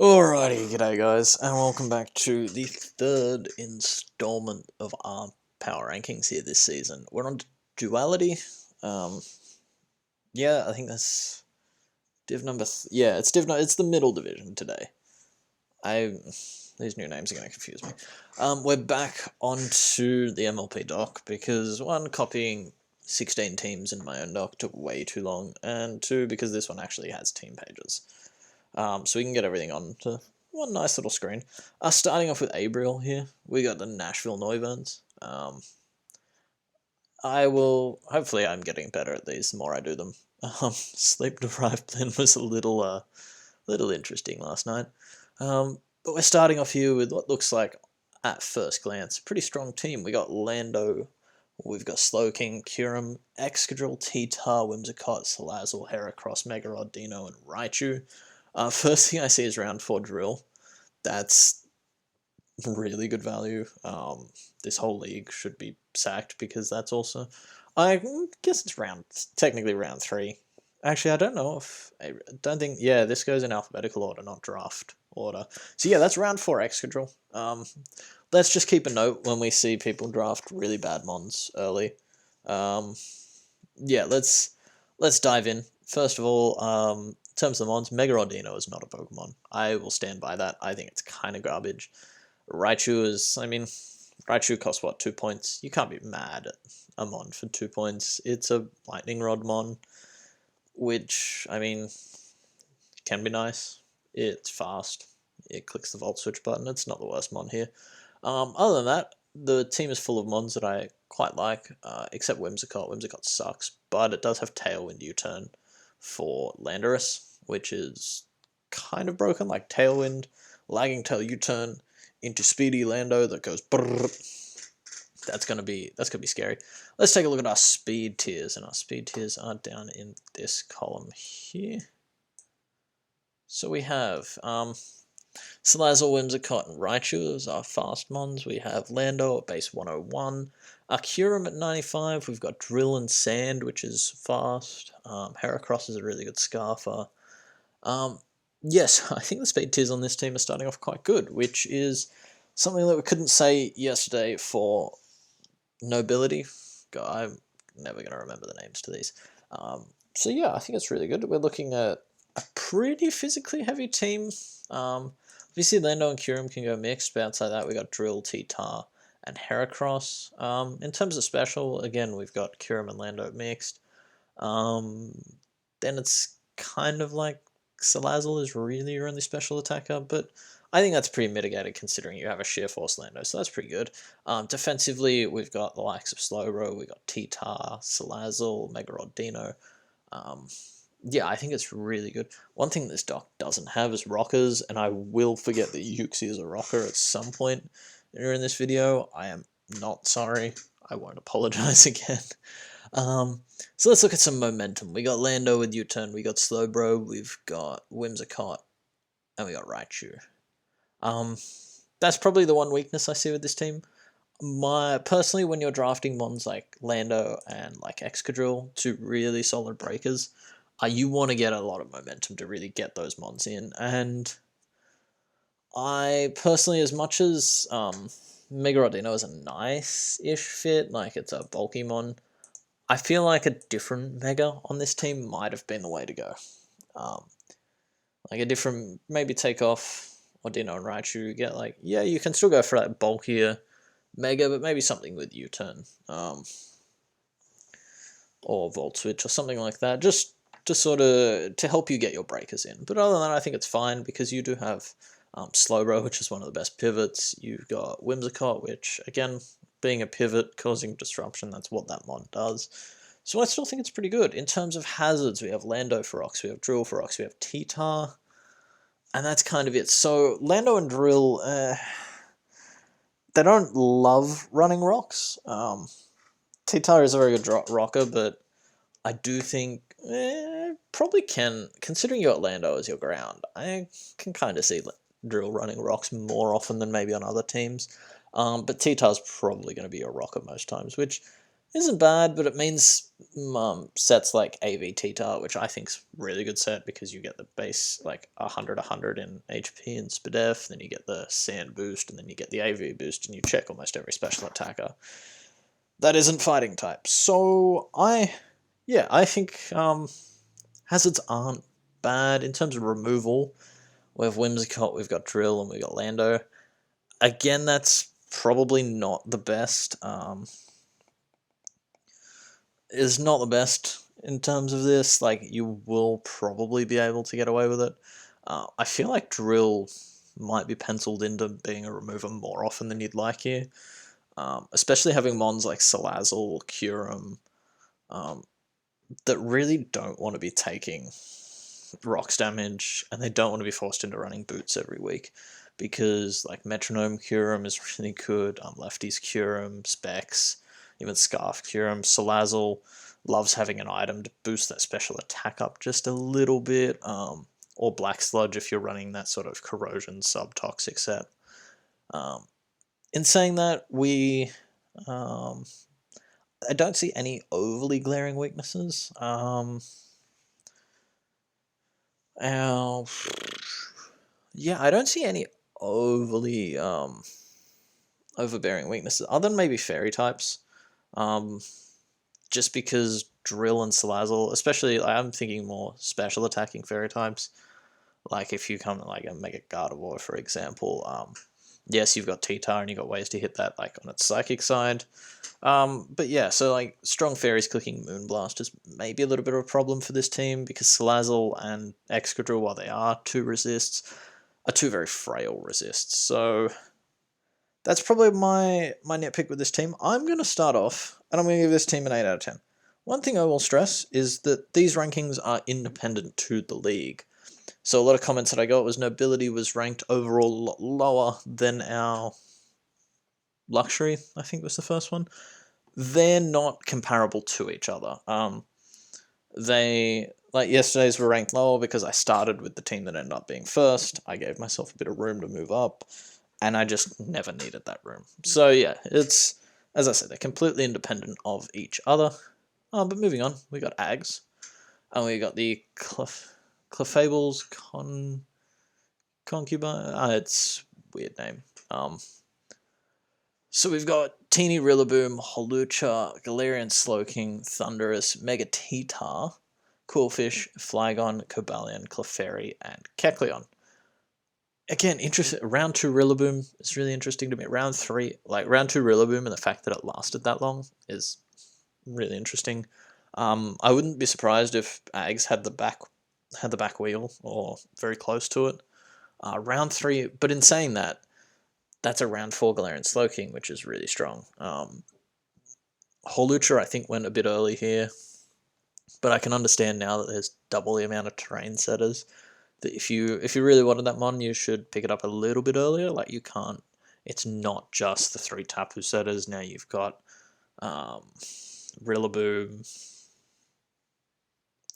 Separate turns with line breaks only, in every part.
Alrighty, g'day guys, and welcome back to the third installment of our power rankings here this season. We're on Duality. Yeah, I think that's div number. Yeah, it's div. It's the middle division today. These new names are going to confuse me. We're back onto the MLP doc because one, copying 16 teams in my own doc took way too long, and two, because this one actually has team pages. So we can get everything on to one nice little screen. Starting off with Abriel here, we got the Nashville Neuverns. Hopefully I'm getting better at these the more I do them. Sleep Deprived Plan was a little interesting last night. But we're starting off here with what looks like, at first glance, a pretty strong team. We got Lando, we've got Slowking, Kyurem, Excadrill, T-Tar, Whimsicott, Salazzle, Heracross, Megarod, Dino, and Raichu. First thing I see is round 4 Drill. That's really good value. This whole league should be sacked because that's also... I guess it's technically round 3. Actually, I don't know if... I don't think... Yeah, this goes in alphabetical order, not draft order. So yeah, that's round 4 Excadrill. Let's just keep a note when we see people draft really bad mons early. Yeah, let's dive in. First of all, in terms of the mons, Megarod Dino is not a Pokemon. I will stand by that. I think it's kind of garbage. Raichu is... I mean, Raichu costs, what, 2 points? You can't be mad at a mon for 2 points. It's a Lightning Rod mon, which, I mean, can be nice. It's fast. It clicks the Volt Switch button. It's not the worst mon here. Other than that, the team is full of mons that I quite like, except Whimsicott. Whimsicott sucks, but it does have Tailwind U-Turn for Landorus, which is kind of broken, like Tailwind, Lagging Tail U-Turn into Speedy Lando that goes brrr. That's gonna be scary. Let's take a look at our speed tiers, and our speed tiers are down in this column here. So we have Salazzle, Whimsicott, and Raichu as our fast mons. We have Lando at base 101. Kyurem at 95. We've got Drill and Sand, which is fast. Heracross is a really good Scarfer. Yes, I think the speed tiers on this team are starting off quite good, which is something that we couldn't say yesterday for Nobility. God, I'm never going to remember the names to these. So yeah, I think it's really good. We're looking at a pretty physically heavy team. Obviously, Lando and Kyurem can go mixed, but outside that, we got Drill, T-Tar, and Heracross. In terms of special, again, we've got Kyurem and Lando mixed. Then it's kind of like Salazzle is really your only special attacker, but I think that's pretty mitigated considering you have a Sheer Force Lando, so that's pretty good. Defensively, we've got the likes of Slowbro, we've got T-Tar, Salazzle, Megarod, Dino. Yeah, I think it's really good. One thing this doc doesn't have is rockers, and I will forget that Yuxi is a rocker at some point during this video. I am not sorry. I won't apologize again. So let's look at some momentum. We got Lando with U-Turn, we got Slowbro, we've got Whimsicott, and we got Raichu. That's probably the one weakness I see with this team. Personally, when you're drafting mons like Lando and like Excadrill, two really solid breakers, you want to get a lot of momentum to really get those mons in. And I personally, as much as Megarodino is a nice-ish fit, like it's a bulky mon, I feel like a different Mega on this team might have been the way to go. Like a different, maybe take off Dino and Raichu, get like, yeah, you can still go for that bulkier Mega, but maybe something with U-Turn. Or Volt Switch or something like that, just to sort of, to help you get your breakers in. But other than that, I think it's fine, because you do have Slowbro, which is one of the best pivots. You've got Whimsicott, which, again, being a pivot, causing disruption, that's what that mon does. So I still think it's pretty good. In terms of hazards, we have Lando for rocks, we have Drill for rocks, we have T-Tar, and that's kind of it. So Lando and Drill, they don't love running rocks. T-Tar is a very good rocker, but I do think probably can, considering you got Lando as your ground, I can kind of see Drill running rocks more often than maybe on other teams. But T-Tar's probably going to be a rocker most times, which isn't bad, but it means sets like AV T-Tar, which I think's really good set because you get the base like 100 in HP and SPDF, then you get the Sand boost, and then you get the AV boost, and you check almost every special attacker that isn't fighting type. So I think hazards aren't bad in terms of removal. We have Whimsicott, we've got Drill, and we've got Lando. Again, that's probably not the best. Is not the best in terms of this. Like, you will probably be able to get away with it. I feel like Drill might be penciled into being a remover more often than you'd like here. Especially having mons like Salazzle, Curum, that really don't want to be taking rocks damage, and they don't want to be forced into running boots every week, because like Metronome Curum is really good, Lefty's Curum, Specs, even Scarf Curum. Salazzle loves having an item to boost that special attack up just a little bit, or Black Sludge if you're running that sort of corrosion sub-toxic set. In saying that, I don't see any overly glaring weaknesses. Yeah, I don't see any overly overbearing weaknesses, other than maybe fairy types. Just because Drill and Salazzle, especially, I'm thinking more special attacking fairy types. Like if you come like a Mega Gardevoir, for example, yes, you've got T-Tar and you've got ways to hit that like on its psychic side. But yeah, so like strong fairies clicking Moonblast is maybe a little bit of a problem for this team, because Salazzle and Excadrill, while they are two resists, are two very frail resists. So that's probably my nitpick with this team. I'm going to start off, and I'm going to give this team an 8 out of 10. One thing I will stress is that these rankings are independent to the league. So a lot of comments that I got was Nobility was ranked overall a lot lower than our Luxury, I think was the first one. They're not comparable to each other. They, like yesterday's, were ranked lower because I started with the team that ended up being first. I gave myself a bit of room to move up, and I just never needed that room. So yeah, it's, as I said, they're completely independent of each other. But moving on, we got Ags, and we got the Clefable's Concubine. It's a weird name. So we've got Teeny Rillaboom, Holucha, Galarian Slowking, Thundurus, Mega T-Tar, Coolfish, Flygon, Cobalion, Clefairy, and Kecleon. Again, interesting. Round 2 Rillaboom is really interesting to me. Round 2 Rillaboom, and the fact that it lasted that long is really interesting. I wouldn't be surprised if Ags had the back wheel or very close to it. Round 3, but in saying that, that's a round 4 Galarian Slowking, which is really strong. Holucha, I think, went a bit early here, but I can understand now that there's double the amount of terrain setters, that if you really wanted that mon, you should pick it up a little bit earlier. Like, you can't, it's not just the 3 Tapu setters. Now you've got Rillaboom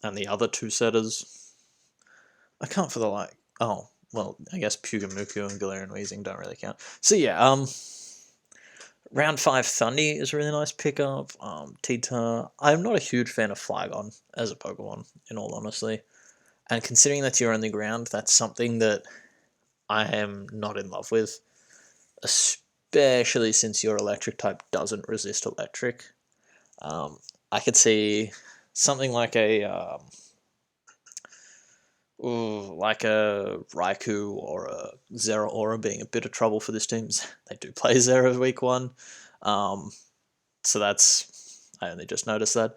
and the other 2 setters. I can't for the like, oh, well, I guess Pugamuku and Galarian Weezing don't really count. So yeah, round 5 Thundy is a really nice pickup. T-Tar, I'm not a huge fan of Flygon as a Pokemon, in all honesty. And considering that's your only ground, that's something that I am not in love with. Especially since your electric type doesn't resist electric. I could see something like a Raikou or a Zeraora being a bit of trouble for this team. They do play Zera week 1. So that's, I only just noticed that.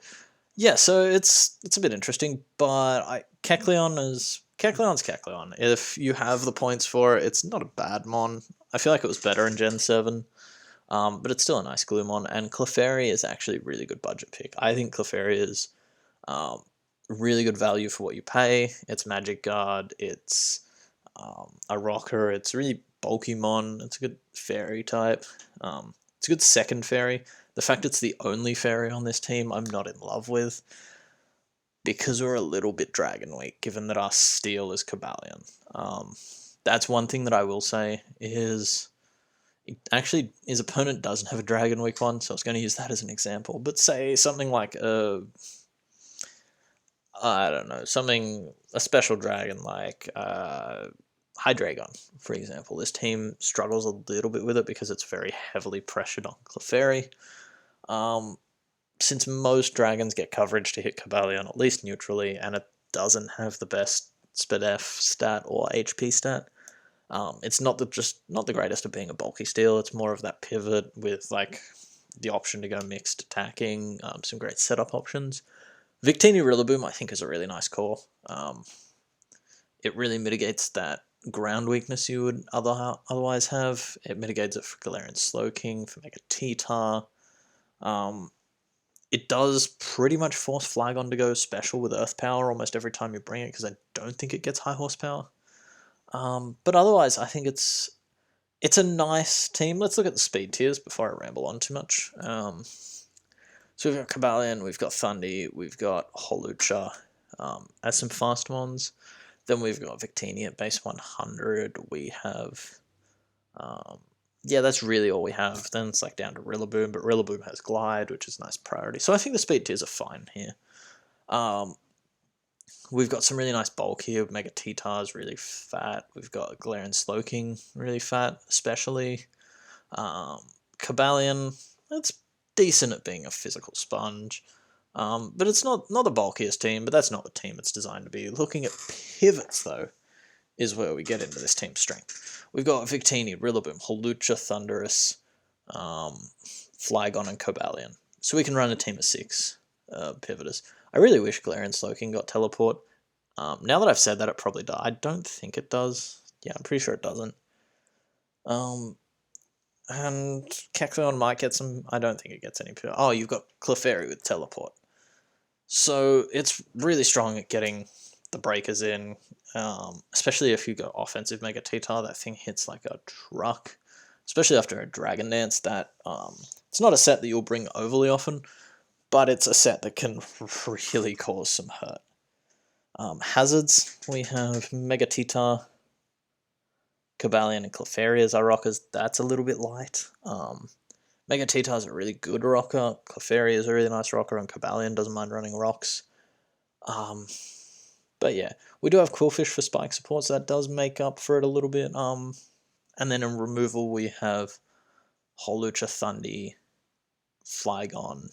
Yeah, so it's a bit interesting, but Kecleon's Kecleon. If you have the points for it, it's not a bad mon. I feel like it was better in Gen 7, but it's still a nice Gloomon, and Clefairy is actually a really good budget pick. I think Clefairy is really good value for what you pay. It's Magic Guard, it's a rocker, it's really bulky mon, it's a good fairy type, it's a good second fairy. The fact it's the only fairy on this team I'm not in love with, because we're a little bit Dragon Weak, given that our steel is Cobalion. That's one thing that I will say is, Actually, his opponent doesn't have a dragon week 1, so I was going to use that as an example. But say something like I don't know, a special dragon like Hydreigon, for example. This team struggles a little bit with it because it's very heavily pressured on Clefairy. Since most dragons get coverage to hit Cobalion at least neutrally, and it doesn't have the best SpDef stat or HP stat, it's not the greatest at being a bulky steal. It's more of that pivot with like the option to go mixed attacking, some great setup options. Victini Rillaboom, I think, is a really nice call. It really mitigates that ground weakness you would otherwise have. It mitigates it for Galarian Slowking, for Mega T-Tar. It does pretty much force Flygon to go special with Earth Power almost every time you bring it, because I don't think it gets high horsepower. But otherwise, I think it's a nice team. Let's look at the speed tiers before I ramble on too much. So we've got Cobalion, we've got Thundy, we've got Holucha as some fast ones. Then we've got Victini at base 100. We have... yeah, that's really all we have. Then it's like down to Rillaboom, but Rillaboom has Glide, which is a nice priority. So I think the speed tiers are fine here. We've got some really nice bulk here. Mega T-Tar is really fat. We've got Galarian Slowking, really fat, especially. Cobalion, it's decent at being a physical sponge. But it's not the bulkiest team, but that's not the team it's designed to be. Looking at pivots, though, is where we get into this team's strength. We've got Victini, Rillaboom, Holucha, Thundurus, Flygon, and Cobalion. So we can run a team of 6 pivoters. I really wish Galarian Slowking got teleport. Now that I've said that, it probably does. I don't think it does. Yeah, I'm pretty sure it doesn't. And Kexon might get some... I don't think it gets any... Oh, you've got Clefairy with teleport. So it's really strong at getting the breakers in, especially if you go offensive Mega T-Tar. That thing hits like a truck, especially after a Dragon Dance. That it's not a set that you'll bring overly often, but it's a set that can really cause some hurt. Hazards, we have Mega T-Tar, Cobalion, and Clefairy as our rockers. That's a little bit light. Mega T-Tar is a really good rocker, Clefairy is a really nice rocker, and Cobalion doesn't mind running rocks. But yeah, we do have Quillfish for spike support, so that does make up for it a little bit. And then in removal we have Holucha, Thundy, Flygon.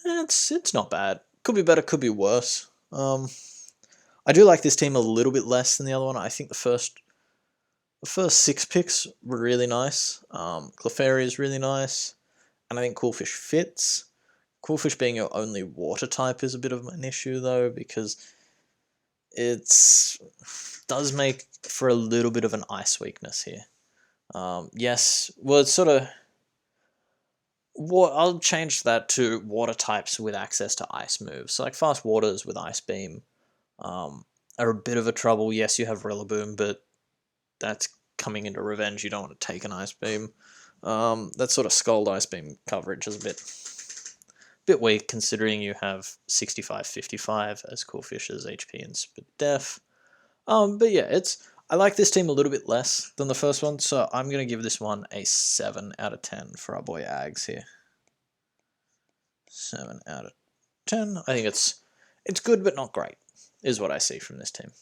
It's not bad. Could be better, could be worse. I do like this team a little bit less than the other one. I think the first 6 picks were really nice. Clefairy is really nice, and I think Quillfish fits. Quillfish being your only water type is a bit of an issue, though, because it does make for a little bit of an ice weakness here. Yes, well, it's sort of... I'll change that to water types with access to ice moves. So like fast waters with Ice Beam are a bit of a trouble. Yes, you have Rillaboom, but that's coming into revenge. You don't want to take an Ice Beam. That sort of Scald Ice Beam coverage is a bit weak, considering you have 65-55 as Quillfish's HP and SpDef. But yeah, I like this team a little bit less than the first one, so I'm going to give this one a 7 out of 10 for our boy Ags here. 7 out of 10. I think it's good, but not great, is what I see from this team.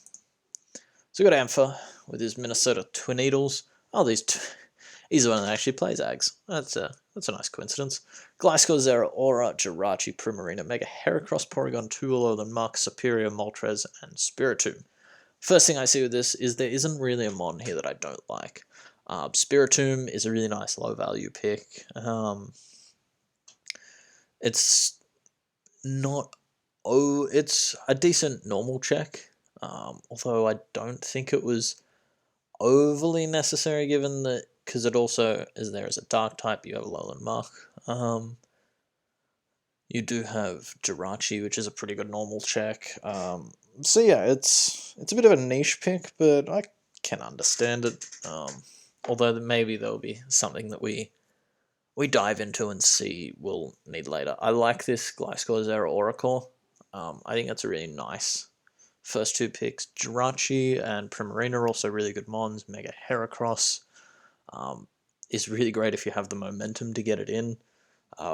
So we've got Ampha with his Minnesota Twin Needles. Oh, he's the one that actually plays Ags. That's a nice coincidence. Gliscor, Zeraora, Jirachi, Primarina, Mega Heracross, Porygon, Alolan Muck, Superior, Moltres, and Spiritomb. First thing I see with this is there isn't really a mon here that I don't like. Spiritomb is a really nice low value pick. It's not... Oh, it's a decent normal check. Although I don't think it was overly necessary, given that, because it also is there as a dark type. You have Alolan Muck. You do have Jirachi, which is a pretty good normal check. So yeah, it's a bit of a niche pick, but I can understand it. Although maybe there'll be something that we dive into and see we'll need later. I like this Gliscor Zeraora. I think that's a really nice first 2 picks. Jirachi and Primarina are also really good mons. Mega Heracross. is really great if you have the momentum to get it in,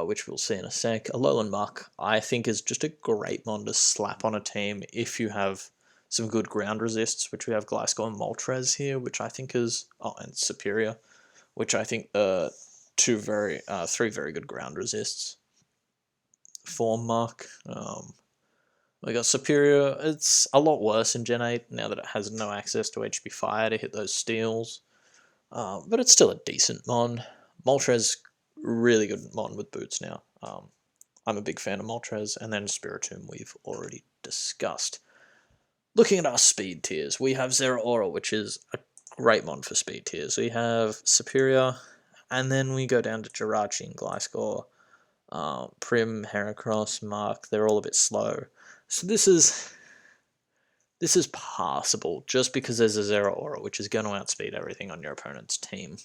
which we'll see in a sec. Alolan Muck, I think, is just a great mon to slap on a team if you have some good ground resists, which we have Gliscor and Moltres here, which I think is, and Superior, which I think are three very good ground resists for Muck. We got Superior. It's a lot worse in Gen 8 now that it has no access to HP Fire to hit those steals. But it's still a decent mon. Moltres, really good mon with boots now. I'm a big fan of Moltres. And then Spiritomb we've already discussed. Looking at our speed tiers, we have Zeraora, which is a great mon for speed tiers. We have Superior, and then we go down to Jirachi and Gliscor. Prim, Heracross, Mark, they're all a bit slow. So this is passable just because there's a Zeraora, which is going to outspeed everything on your opponent's team.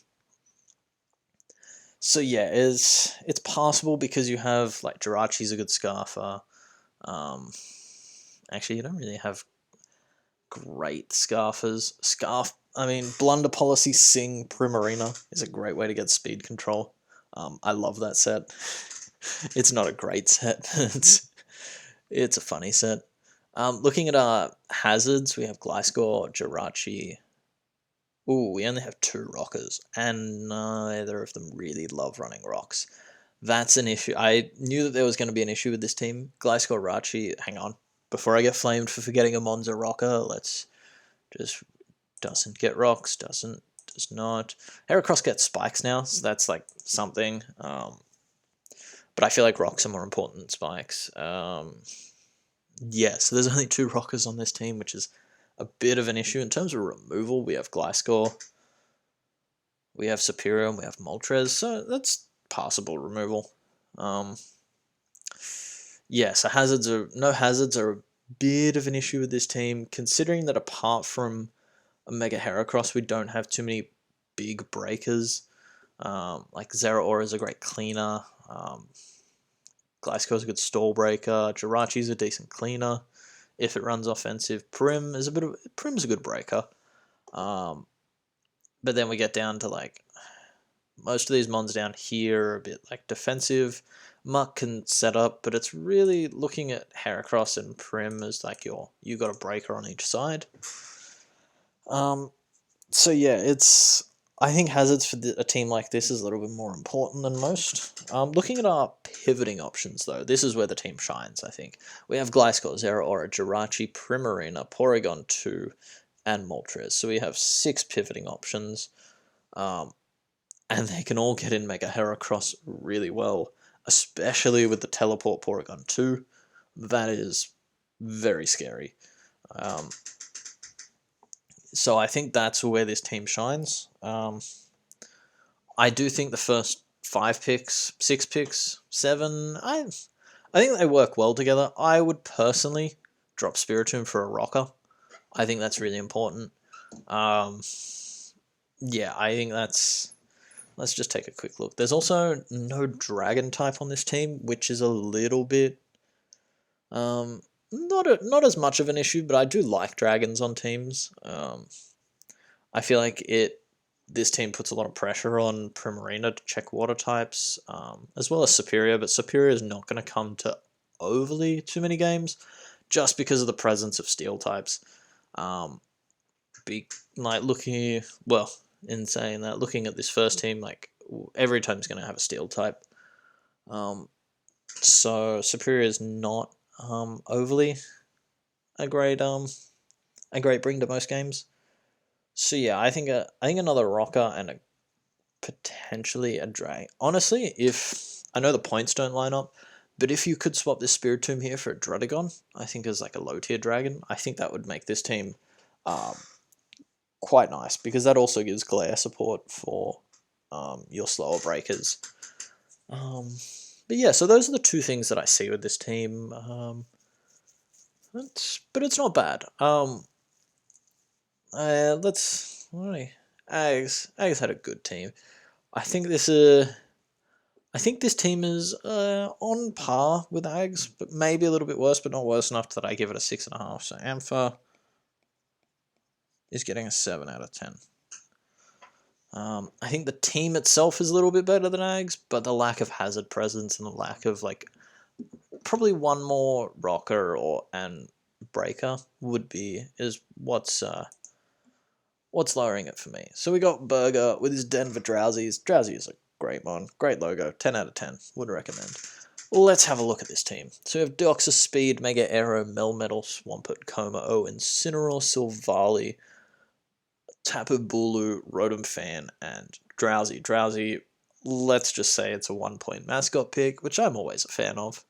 So yeah, it's passable because you have, like, Jirachi's a good Scarfer. Actually, you don't really have great Scarfers. Blunder Policy, Sing, Primarina is a great way to get speed control. I love that set. It's not a great set, but it's a funny set. Looking at our hazards, we have Gliscor, Jirachi. Ooh, we only have 2 rockers, and neither of them really love running rocks. That's an issue. I knew that there was going to be an issue with this team. Gliscor, Jirachi, hang on. Before I get flamed for forgetting a Monza rocker, let's just... doesn't get rocks, does not. Heracross gets spikes now, so that's, like, something. But I feel like rocks are more important than spikes. Yeah, so there's only 2 rockers on this team, which is a bit of an issue. In terms of removal, we have Gliscor, we have Superior, and we have Moltres, so that's passable removal. Yeah, so no hazards are a bit of an issue with this team, considering that apart from a Mega Heracross, we don't have too many big breakers. Like Zeraora is a great cleaner. Gliscor's a good stall breaker. Jirachi's a decent cleaner if it runs offensive. Prim's a good breaker. But then we get down to, like, most of these mons down here are a bit, like, defensive. Muck can set up, but it's really looking at Heracross and Prim as, like, you got a breaker on each side. So yeah, I think hazards for a team like this is a little bit more important than most. Looking at our pivoting options, though, this is where the team shines, I think. We have Gliscor, Zeraora, Jirachi, Primarina, Porygon 2, and Moltres. So we have 6 pivoting options, and they can all get in Mega Heracross really well, especially with the Teleport Porygon 2. That is very scary. So I think that's where this team shines. I do think the first 5 picks, 6 picks, 7, I think they work well together. I would personally drop Spiritomb for a rocker. I think that's really important. Yeah, I think that's... Let's just take a quick look. There's also no dragon type on this team, which is a little bit... not as much of an issue, but I do like dragons on teams. I feel like this team puts a lot of pressure on Primarina to check water types, as well as Superior, but Superior is not going to come to overly too many games, just because of the presence of steel types. In saying that, looking at this first team, like, every team's going to have a steel type. So Superior is not overly a great bring to most games. So yeah, I think another rocker and potentially a drag. Honestly, if I know the points don't line up, but if you could swap this Spiritomb here for a Druddigon, I think as like a low tier dragon, I think that would make this team quite nice, because that also gives glare support for your slower breakers. But yeah, so those are the 2 things that I see with this team. But it's not bad. Ags had a good team. I think this team is on par with Ags, but maybe a little bit worse, but not worse enough that I give it a 6.5. So Ampha is getting a 7 out of 10. I think the team itself is a little bit better than Ags, but the lack of hazard presence and the lack of like probably one more rocker or and breaker is what's lowering it for me. So we got Burger with his Denver Drowsies. Drowsy is a great mon, great logo, 10 out of 10, would recommend. Let's have a look at this team. So we have Deoxys Speed, Mega Aero, Melmetal, Swampert, Coma O, Incineroar, Silvally, Tapu Bulu, Rotom Fan, and Drowsy. Drowsy, let's just say it's a 1-point mascot pick, which I'm always a fan of.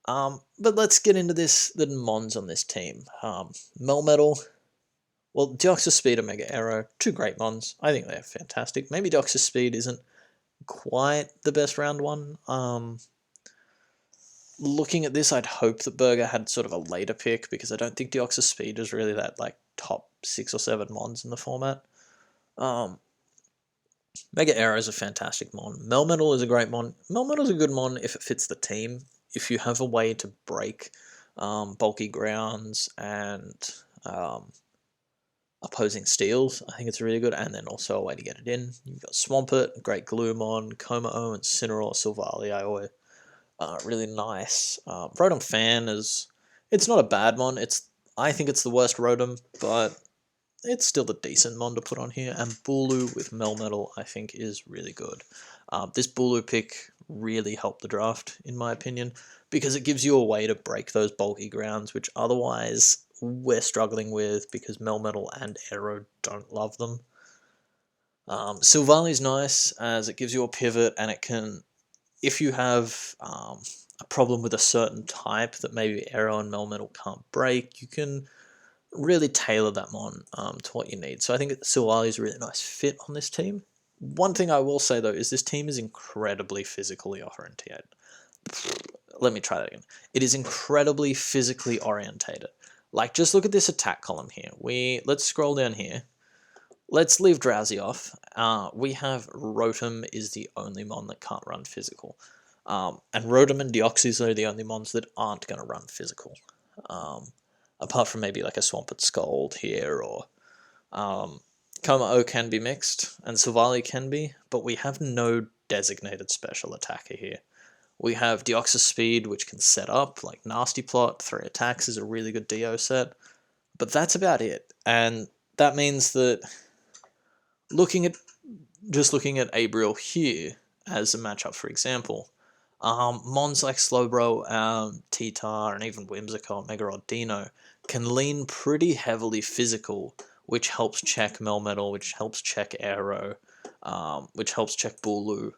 But let's get into the mons on this team. Melmetal, well, Deoxys Speed and Mega Aero, two great mons. I think they're fantastic. Maybe Deoxys Speed isn't quite the best round one. Looking at this, I'd hope that Burger had sort of a later pick because I don't think Deoxys Speed is really that like top 6 or 7 mons in the format. Mega Aero is a fantastic mon. Melmetal is a great mon. Melmetal is a good mon if it fits the team. If you have a way to break bulky grounds and opposing steals, I think it's really good, and then also a way to get it in. You've got Swampert, great Gloomon, Coma-O, and Incineroar, Silvally, I always really nice. Rotom Fan it's not a bad mon. I think it's the worst Rotom, but it's still a decent mon to put on here. And Bulu with Melmetal, I think, is really good. This Bulu pick really helped the draft, in my opinion, because it gives you a way to break those bulky grounds, which otherwise we're struggling with because Melmetal and Aero don't love them. Silvally's nice as it gives you a pivot, and it can, if you have a problem with a certain type that maybe Aero and Melmetal can't break, you can really tailor that mon to what you need. So I think Silvally is a really nice fit on this team. One thing I will say though is this team is incredibly physically orientated. Let me try that again. It is incredibly physically orientated. Like, just look at this attack column here. Let's scroll down here. Let's leave Drowsy off. We have Rotom is the only mon that can't run physical. And Rotom and Deoxys are the only mons that aren't going to run physical. Apart from maybe like a Swampert Scald here, or Coma-O can be mixed, and Silvally can be, but we have no designated special attacker here. We have Deoxys Speed, which can set up, like Nasty Plot, 3 attacks is a really good Dio set, but that's about it. And that means that looking at Abriel here as a matchup, for example, mons like Slowbro, T-Tar, and even Whimsicott, Megarodino can lean pretty heavily physical, which helps check Melmetal, which helps check Aero, which helps check Bulu.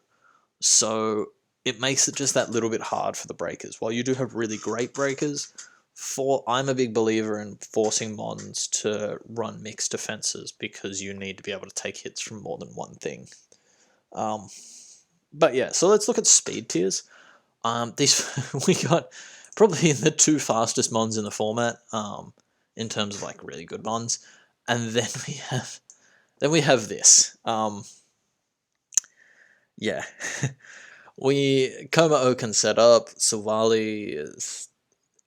So it makes it just that little bit hard for the breakers. While you do have really great breakers, I'm a big believer in forcing mons to run mixed defenses because you need to be able to take hits from more than one thing. But yeah, so let's look at speed tiers. We got probably the 2 fastest mons in the format, in terms of like really good mons, and then we have this. Yeah, Coma-O can set up. Silvally is,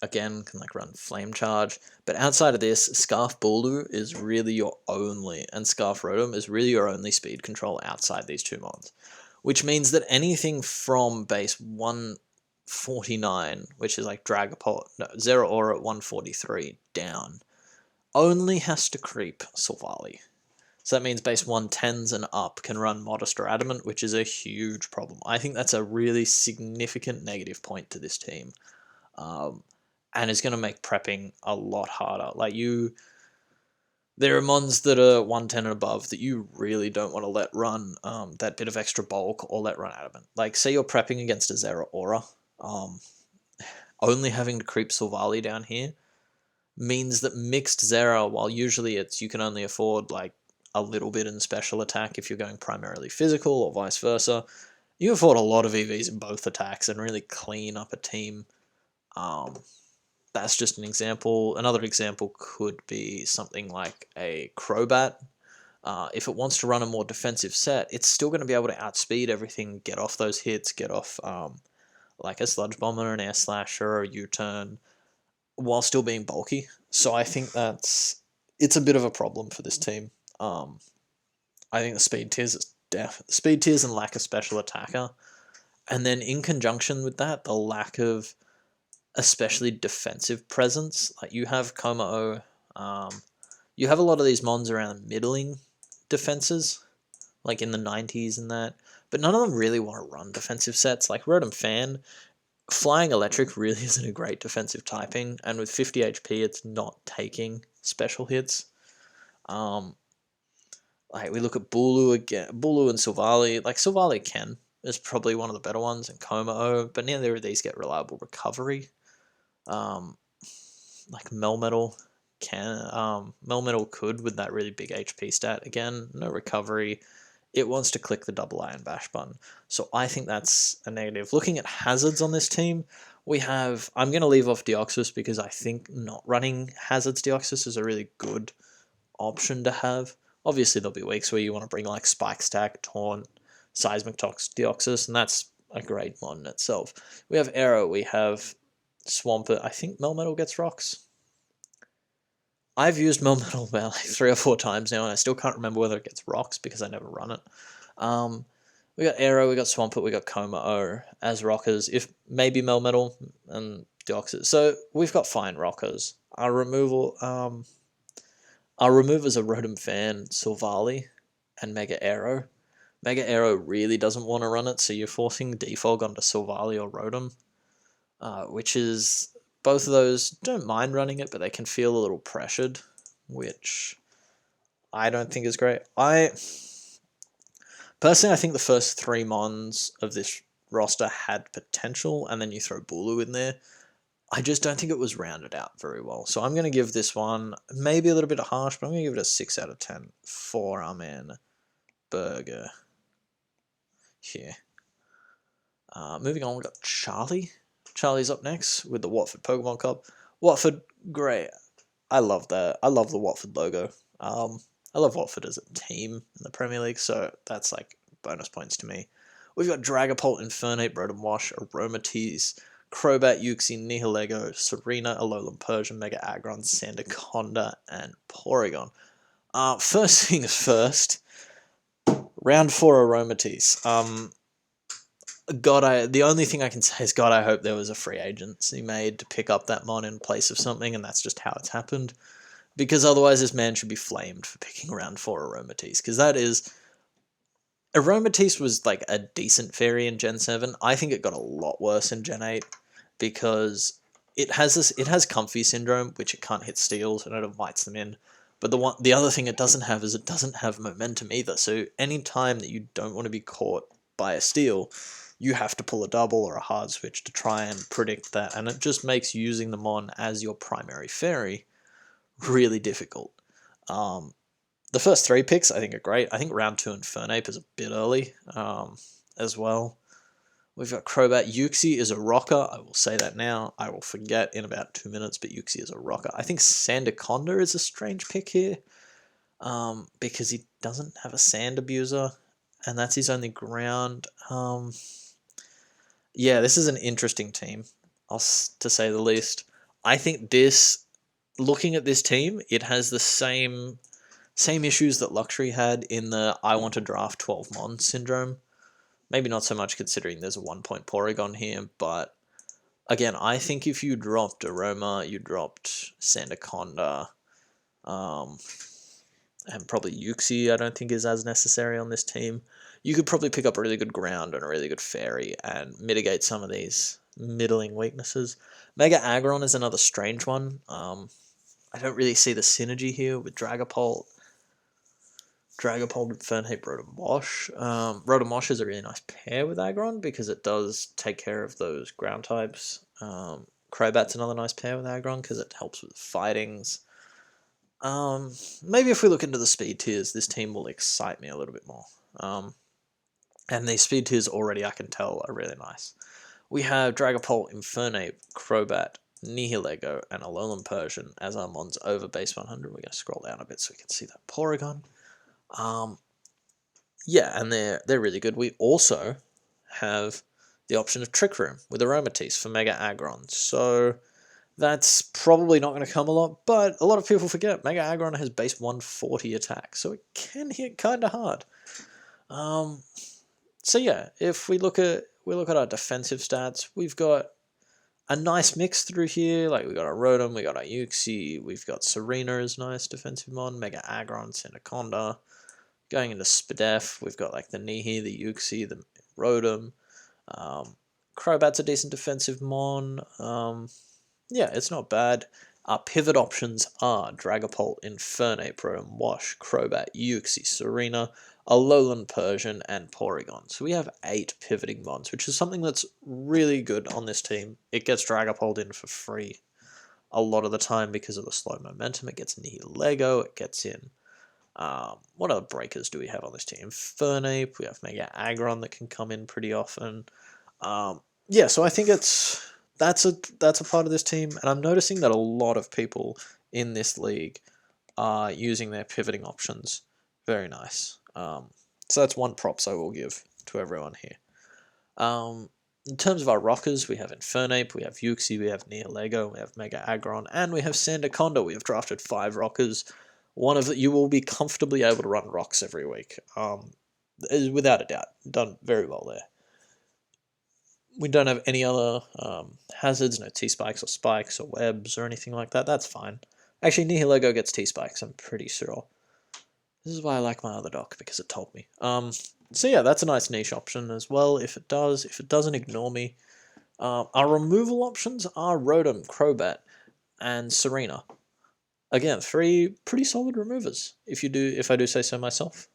again, can like run Flame Charge, but outside of this, Scarf Bulu is really your only, and Scarf Rotom is really your only speed control outside these 2 mons, which means that anything from base 149, which is like Dragapult, no, Zeraora at 143 down, only has to creep Silvally. So that means base 110s and up can run Modest or Adamant, which is a huge problem. I think that's a really significant negative point to this team. And is going to make prepping a lot harder. Like, there are mons that are 110 and above that you really don't want to let run that bit of extra bulk or let run Adamant. Like, say you're prepping against a Zeraora, only having to creep Silvally down here means that mixed Zera, while usually you can only afford like a little bit in special attack if you're going primarily physical or vice versa, you afford a lot of EVs in both attacks and really clean up a team. That's just an example. Another example could be something like a Crobat. If it wants to run a more defensive set, it's still going to be able to outspeed everything, get off those hits, get off like a Sludge Bomber, an Air Slasher, a U-Turn, while still being bulky. So I think it's a bit of a problem for this team. I think the speed tiers is speed tiers and lack of special attacker, and then in conjunction with that, the lack of especially defensive presence. Like you have Komao, you have a lot of these mons around middling defenses, like in the 90s and that, but none of them really want to run defensive sets. Like Rotom Fan, Flying Electric really isn't a great defensive typing, and with 50 HP, it's not taking special hits. Like we look at Bulu again, Bulu and Silvally. Like Silvally is probably one of the better ones, and Komao, but neither of these get reliable recovery. Like Melmetal Melmetal could with that really big HP stat. Again, no recovery. It wants to click the double iron bash button. So I think that's a negative. Looking at hazards on this team, we have, I'm going to leave off Deoxys because I think not running hazards Deoxys is a really good option to have. Obviously there'll be weeks where you want to bring like Spike Stack, Taunt, Seismic Tox, Deoxys, and that's a great mod in itself. We have Arrow, we have Swampert. I think Melmetal gets rocks. I've used Melmetal about like 3 or 4 times now, and I still can't remember whether it gets rocks because I never run it. We got Arrow, we got Swampert, we got Komao as rockers. If maybe Melmetal and Deoxys. So we've got fine rockers. Our removals are Rotom Fan, Silvally, and Mega Arrow. Mega Arrow really doesn't want to run it, so you're forcing Defog onto Silvally or Rotom, which is, both of those don't mind running it, but they can feel a little pressured, which I don't think is great. Personally, I think the first 3 mons of this roster had potential, and then you throw Bulu in there. I just don't think it was rounded out very well. So I'm going to give this one maybe a little bit harsh, but I'm going to give it a 6 out of 10 for our man Burger here. Moving on, we've got Charlie. Charlie's up next with the Watford Pokemon Cup. Watford, great. I love that. I love the Watford logo. I love Watford as a team in the Premier League, so that's like bonus points to me. We've got Dragapult, Infernape, Rotom Wash, Aromatisse, Crobat, Uxie, Nihilego, Serena, Alolan Persian, Mega Aggron, Sandaconda, and Porygon. First things first, round 4 Aromatisse. The only thing I can say is, God, I hope there was a free agency made to pick up that mon in place of something, and that's just how it's happened. Because otherwise this man should be flamed for picking round 4 Aromatisse, because that is... Aromatisse was like a decent fairy in Gen 7. I think it got a lot worse in Gen 8, because it has Comfy Syndrome, which it can't hit steals, and it invites them in. But the other thing it doesn't have is it doesn't have momentum either, so any time that you don't want to be caught by a steal, you have to pull a double or a hard switch to try and predict that, and it just makes using them on as your primary fairy really difficult. The first 3 picks I think are great. I think round 2 Infernape is a bit early as well. We've got Crobat. Uxie is a rocker. I will say that now. I will forget in about 2 minutes, but Uxie is a rocker. I think Sandaconda is a strange pick here because he doesn't have a Sand Abuser, and that's his only ground. Yeah, this is an interesting team, to say the least. I think looking at this team, it has the same issues that Luxury had in the I want to draft 12 Mon syndrome. Maybe not so much considering there's a 1-point Porygon here, but again, I think if you dropped Aroma, you dropped Sandaconda, and probably Uxie I don't think is as necessary on this team. You could probably pick up a really good ground and a really good fairy and mitigate some of these middling weaknesses. Mega Aggron is another strange one. I don't really see the synergy here with Dragapult, Infernape, Rotom Wash. Rotom Wash is a really nice pair with Aggron because it does take care of those ground types. Crobat's another nice pair with Aggron because it helps with fightings. Maybe if we look into the speed tiers, this team will excite me a little bit more. And these speed tiers already, I can tell, are really nice. We have Dragapult, Infernape, Crobat, Nihilego, and Alolan Persian as our mons over base 100. We're going to scroll down a bit so we can see that Porygon. Yeah, and they're really good. We also have the option of Trick Room with Aromatisse for Mega Aggron. So That's probably not going to come a lot, but a lot of people forget Mega Aggron has base 140 attack, so it can hit kind of hard. So yeah, if we look at our defensive stats, we've got a nice mix through here. Like we got our Rotom, we got our Uxie, we've got Serena as nice defensive mon, Mega Aggron, Synaconda. Going into Spadef, we've got like the Nihi, the Uxie, the Rotom. Crobat's a decent defensive mon. Yeah, it's not bad. Our pivot options are Dragapult, Infernape, Rotom Wash, Crobat, Uxie, Serena, Alolan Persian, and Porygon. So we have 8 pivoting mons, which is something that's really good on this team. It gets Dragapult in for free a lot of the time because of the slow momentum. It gets Nihilego, it gets in. What other breakers do we have on this team? Infernape, we have Mega Aggron that can come in pretty often. Yeah, so I think that's a part of this team, and I'm noticing that a lot of people in this league are using their pivoting options. Very nice. So that's one props I will give to everyone here. In terms of our rockers, we have Infernape, we have Uxie, we have Nihilego, we have Mega Aggron, and we have Sandaconda. We have drafted 5 rockers. One of you will be comfortably able to run rocks every week. Without a doubt, done very well there. We don't have any other hazards, no T-spikes or spikes or webs or anything like that. That's fine. Actually, Nihilego gets T-spikes, I'm pretty sure. This is why I like my other doc, because it told me. So yeah, that's a nice niche option as well, if it does. If it doesn't, ignore me. Our removal options are Rotom, Crobat, and Serena. Again, 3 pretty solid removers, if I do say so myself.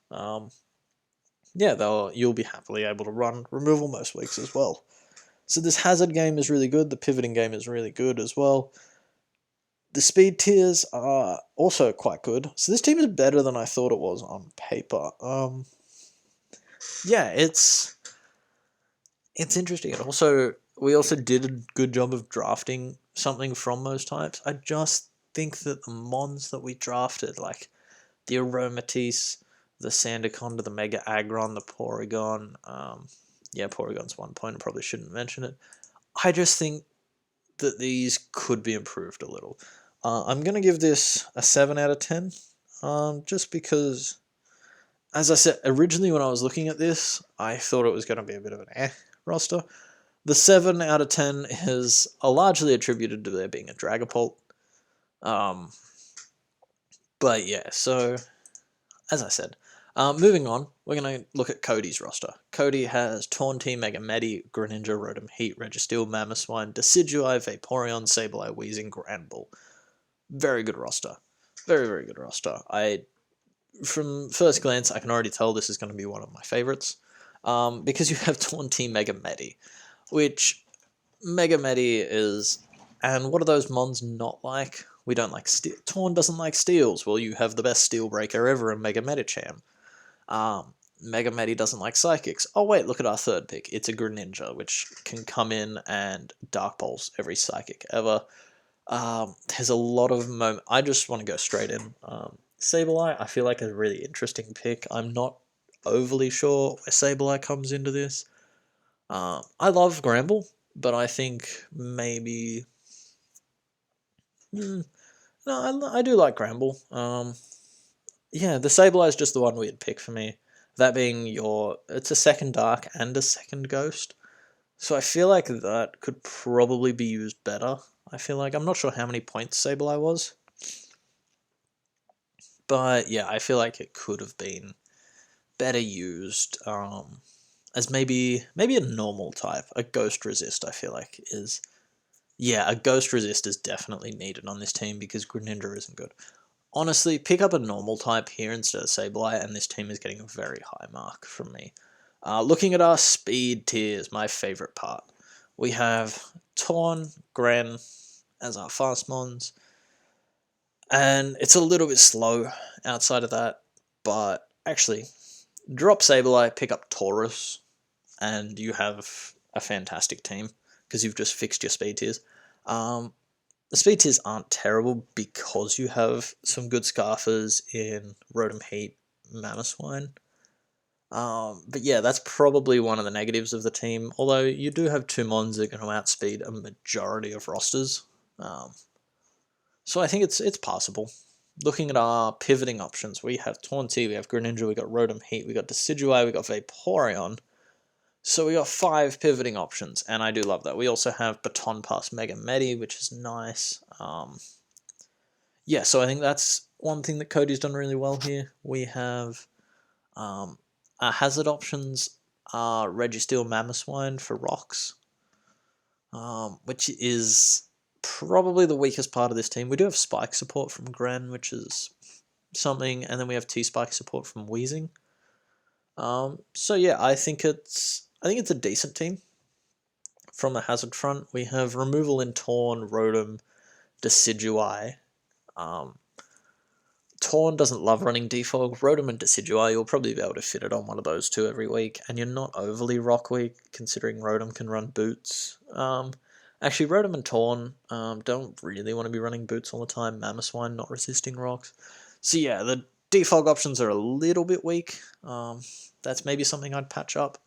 Yeah, you'll be happily able to run removal most weeks as well. So this hazard game is really good. The pivoting game is really good as well. The speed tiers are also quite good. So this team is better than I thought it was on paper. Yeah, it's interesting. And we also did a good job of drafting something from those types. I just think that the mons that we drafted, like the Aromatisse, the Sandaconda, the Mega Aggron, the Porygon, yeah, Porygon's 1 point, I probably shouldn't mention it. I just think that these could be improved a little. I'm going to give this a 7 out of 10, just because, as I said, originally when I was looking at this, I thought it was going to be a bit of an roster. The 7 out of 10 is largely attributed to there being a Dragapult. But yeah, so, as I said, moving on, we're going to look at Cody's roster. Cody has Taunty, Megamedi, Greninja, Rotom Heat, Registeel, Mamoswine, Decidueye, Vaporeon, Sableye, Weezing, Granbull. Very good roster. Very, very good roster. From first glance, I can already tell this is going to be one of my favorites. Because you have Taunty, Megamedi, which Megamedi is... And what are those mons not like? We don't like steel. Torn doesn't like steals. Well, you have the best steel breaker ever in Mega Medicham. Megamedi doesn't like psychics. Oh wait, look at our third pick. It's a Greninja, which can come in and Dark Pulse every psychic ever. There's a lot of I just want to go straight in. Sableye, I feel like a really interesting pick. I'm not overly sure where Sableye comes into this. I love Granbull, but I think maybe... no, I do like Granbull. Yeah, the Sableye is just the one weird pick for me. That being it's a second Dark and a second Ghost. So I feel like that could probably be used better. I'm not sure how many points Sableye was. But yeah, I feel like it could have been better used as maybe a normal type. A Ghost Resist, I feel like, is... Yeah, a Ghost Resist is definitely needed on this team because Greninja isn't good. Honestly, pick up a normal type here instead of Sableye, and this team is getting a very high mark from me. Looking at our speed tiers, my favourite part. We have Torn, Gren as our fast mons, and it's a little bit slow outside of that, but actually, drop Sableye, pick up Taurus, and you have a fantastic team, because you've just fixed your speed tiers. The speed tiers aren't terrible because you have some good Scarfers in Rotom Heat, Mamoswine. But yeah, that's probably one of the negatives of the team, although you do have 2 mons that can outspeed a majority of rosters. So I think it's possible. Looking at our pivoting options, we have Taunty, we have Greninja, we got Rotom Heat, we got Decidueye, we got Vaporeon. So we got 5 pivoting options, and I do love that. We also have Baton Pass Mega Medi, which is nice. Yeah, so I think that's one thing that Cody's done really well here. We have our hazard options are Registeel Mamoswine for rocks, which is probably the weakest part of this team. We do have Spike support from Gren, which is something, and then we have T-Spike support from Weezing. So yeah, I think it's a decent team. From the hazard front, we have removal in Torn, Rotom, Decidueye. Torn doesn't love running Defog. Rotom and Decidueye, you'll probably be able to fit it on one of those two every week, and you're not overly rock weak, considering Rotom can run Boots. Actually, Rotom and Torn don't really want to be running Boots all the time. Mamoswine not resisting rocks. So yeah, the Defog options are a little bit weak. That's maybe something I'd patch up.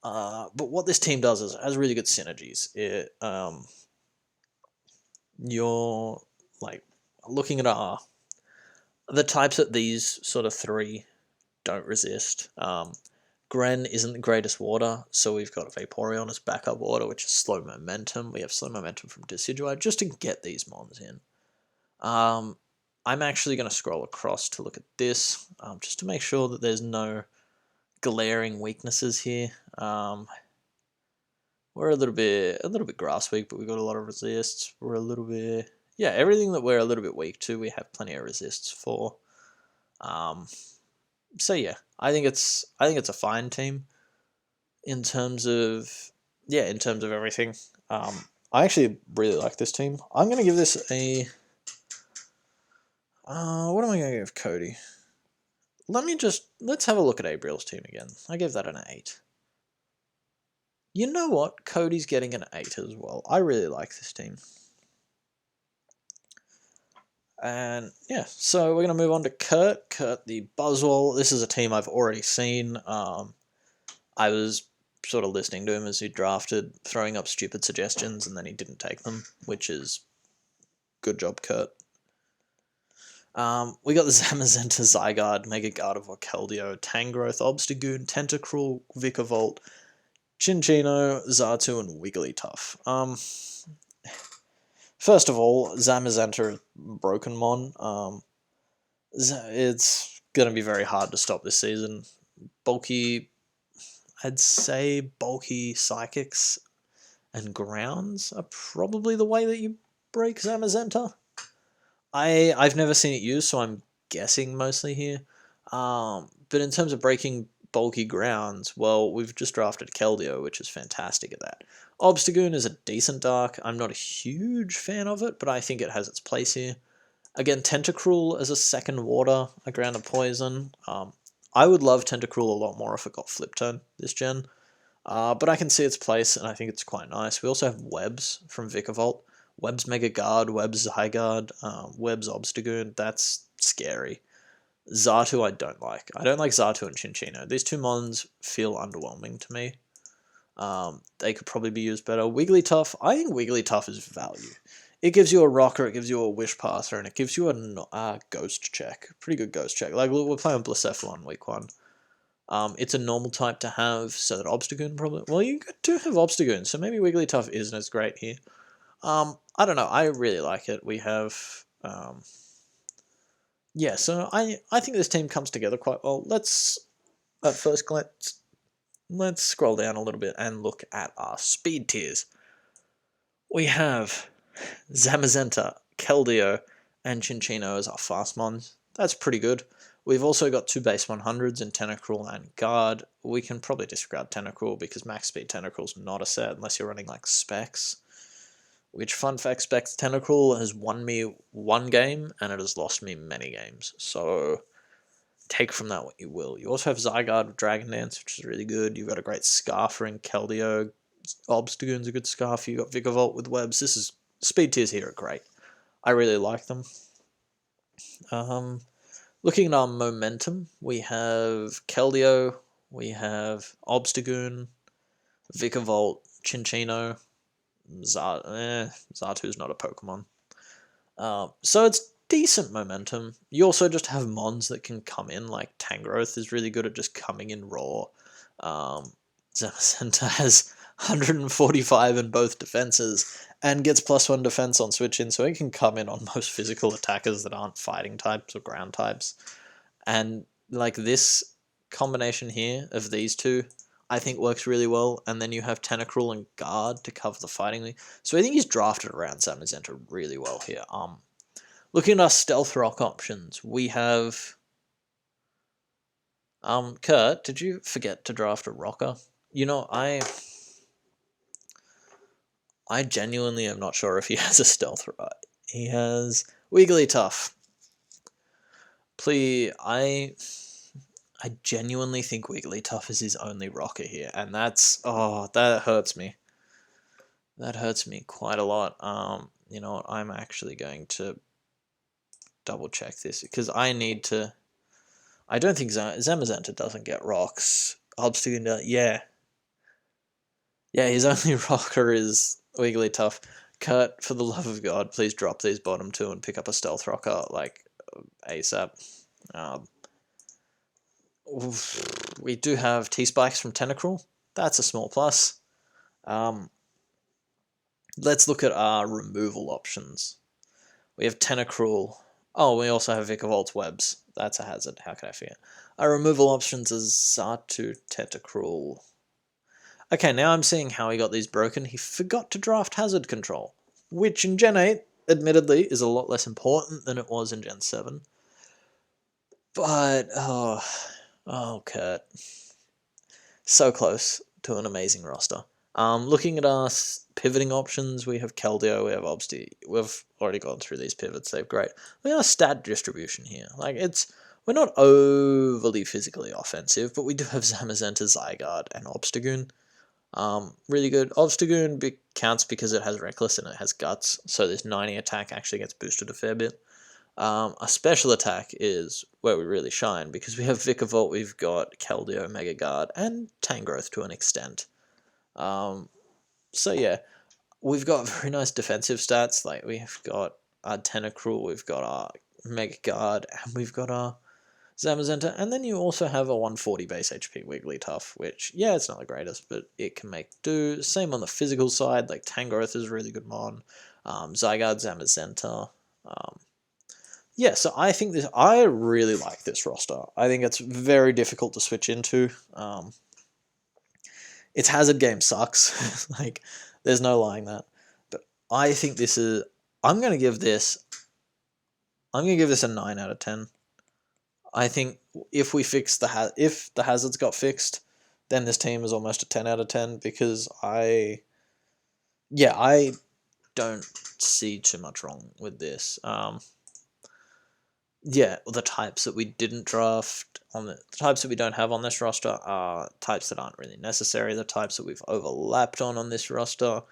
But what this team does is it has really good synergies. You're like looking at the types that these sort of 3 don't resist. Gren isn't the greatest water, so we've got Vaporeon as backup water, which is slow momentum. We have slow momentum from Decidueye just to get these mons in. I'm actually going to scroll across to look at this, just to make sure that there's no glaring weaknesses here. We're a little bit grass weak, but we've got a lot of resists. We're a little bit, yeah, everything that we're a little bit weak to, we have plenty of resists for. So yeah, I think it's a fine team in terms of everything. I actually really like this team. I'm gonna give this a. What am I gonna give Cody? Let's have a look at Abriel's team again. I gave that an 8. You know what? Cody's getting an 8 as well. I really like this team. And yeah, so we're going to move on to Kurt. Kurt the Buzzwole. This is a team I've already seen. I was sort of listening to him as he drafted, throwing up stupid suggestions, and then he didn't take them, which is good job, Kurt. We got the Zamazenta, Zygarde, Mega Gardevoir, Keldeo, Tangrowth, Obstagoon, Tentacruel, Vikavolt, Chinchino, Xatu, and Wigglytuff. First of all, Zamazenta broken mon. It's going to be very hard to stop this season. I'd say bulky Psychics and Grounds are probably the way that you break Zamazenta. I've never seen it used, so I'm guessing mostly here. But in terms of breaking bulky Grounds, well, we've just drafted Keldeo, which is fantastic at that. Obstagoon is a decent dark. I'm not a huge fan of it, but I think it has its place here. Again, Tentacruel as a second water, a ground of poison. I would love Tentacruel a lot more if it got flip turn this gen. But I can see its place, and I think it's quite nice. We also have Webs from Vikavolt. Webs Mega Guard, Webs Zygarde, Webs Obstagoon. That's scary. Xatu I don't like. I don't like Xatu and Chinchino. These two mons feel underwhelming to me. They could probably be used better. Wigglytuff, I think Wigglytuff is value. It gives you a rocker, it gives you a wish passer, and it gives you a ghost check. Pretty good ghost check. Like, we're playing Blacephalon week 1. It's a normal type to have, so that Obstagoon probably... Well, you do have Obstagoon, so maybe Wigglytuff isn't as great here. I don't know, I really like it. We have... yeah, so I think this team comes together quite well. Let's, at first glance, let's scroll down a little bit and look at our speed tiers. We have Zamazenta, Keldeo, and Chinchino as our fast mons. That's pretty good. We've also got 2 base 100s in Tentacruel and Guard. We can probably disregard Tentacruel because max speed Tentacruel's not a set unless you're running like Specs. Which, fun fact, Specs Tentacruel has won me 1 game and it has lost me many games. So take from that what you will. You also have Zygarde with Dragon Dance, which is really good. You've got a great Scarfer in Keldeo. Obstagoon's a good Scarfer. You've got Vikavolt with Webs. Speed tiers here are great. I really like them. Looking at our momentum, we have Keldeo, we have Obstagoon, Vikavolt, Chinchino. Zartu's not a Pokemon. So it's decent momentum. You also just have mons that can come in, like Tangrowth is really good at just coming in raw. Zamazenta has 145 in both defenses and gets +1 defense on switch in, so it can come in on most physical attackers that aren't fighting types or ground types. And like this combination here of these two, I think works really well. And then you have Tentacruel and Guard to cover the fighting. So I think he's drafted around Zamazenta really well here. Looking at our Stealth Rock options, we have Kurt, did you forget to draft a rocker? You know, I genuinely am not sure if he has a stealth. He has Wigglytuff. Please, I genuinely think Wigglytuff is his only rocker here, and that hurts me. That hurts me quite a lot. You know what? I'm actually going to double check this because I need to. I don't think Zamazenta doesn't get rocks. Obstagoon, yeah. Yeah, his only rocker is Wigglytuff. Kurt, for the love of God, please drop these bottom two and pick up a stealth rocker, like, ASAP. We do have T-Spikes from Tentacruel. That's a small plus. Let's look at our removal options. We have Tentacruel. Oh, we also have Vikavolt Webs. That's a hazard. How could I forget? Our removal options is Xatu, Tentacruel. Okay, now I'm seeing how he got these broken. He forgot to draft Hazard Control, which in Gen 8, admittedly, is a lot less important than it was in Gen 7. But, oh, Kurt. So close to an amazing roster. Looking at our pivoting options, we have Keldeo, we have Obsti. We've already gone through these pivots, they're great. We have stat distribution here. Like, we're not overly physically offensive, but we do have Zamazenta, Zygarde, and Obstagoon. Really good. Obstagoon counts because it has Reckless and it has Guts, so this 90 attack actually gets boosted a fair bit. A special attack is where we really shine, because we have Vikavolt, we've got Keldeo, Mega Guard, and Tangrowth to an extent. So yeah, we've got very nice defensive stats, like we've got our Tentacruel, we've got our Mega Guard, and we've got our Zamazenta, and then you also have a 140 base HP Wigglytuff, which, yeah, it's not the greatest, but it can make do. Same on the physical side, like Tangrowth is a really good mon, Zygarde, Zamazenta. Yeah, so I really like this roster. I think it's very difficult to switch into. Its hazard game sucks, like, there's no lying that. But I think I'm going to give this a 9 out of 10. I think if the hazards got fixed, then this team is almost a 10 out of 10, because I don't see too much wrong with this. Yeah, the types that we didn't draft the types that we don't have on this roster are types that aren't really necessary. The types that we've overlapped on this roster,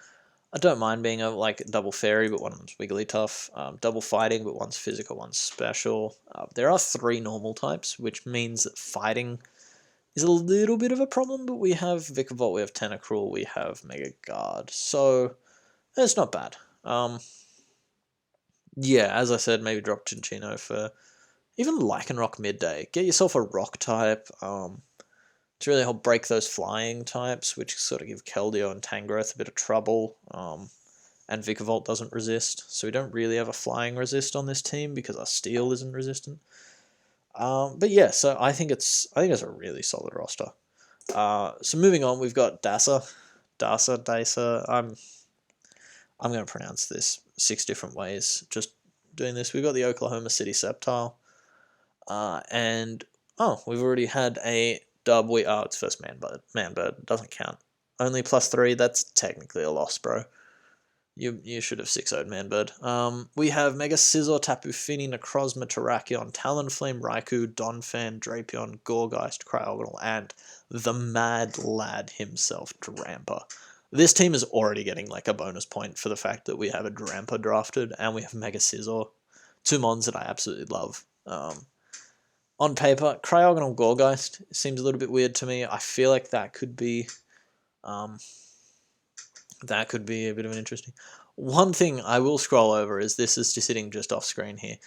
I don't mind being a double fairy, but one's Wigglytuff. Double fighting, but one's physical, one's special. There are 3 normal types, which means that fighting is a little bit of a problem, but we have Vikavolt, we have Tentacruel, we have Mega Guard, so it's not bad. Yeah, as I said, maybe drop Chinchino for even Lycanroc midday. Get yourself a rock type to really help break those flying types, which sort of give Keldeo and Tangrowth a bit of trouble. And Vikavolt doesn't resist, so we don't really have a flying resist on this team because our steel isn't resistant. But yeah, so I think it's a really solid roster. So moving on, we've got Dasa. I'm going to pronounce this 6 different ways, just doing this. We've got the Oklahoma City Sceptile. And, we've already had a dub. It's first Manbird. Doesn't count. Only +3, that's technically a loss, bro. You should have 6-0'd Manbird. We have Mega Scizor, Tapu Fini, Necrozma, Terrakion, Talonflame, Raikou, Donphan, Drapion, Gourgeist, Cryogonal, and the mad lad himself, Drampa. This team is already getting like a bonus point for the fact that we have a Drampa drafted and we have Mega Scizor. 2 mons that I absolutely love. On paper, Cryogonal Gourgeist seems a little bit weird to me. I feel like that could be That could be a bit of an interesting. One thing I will scroll over is this is just sitting just off screen here.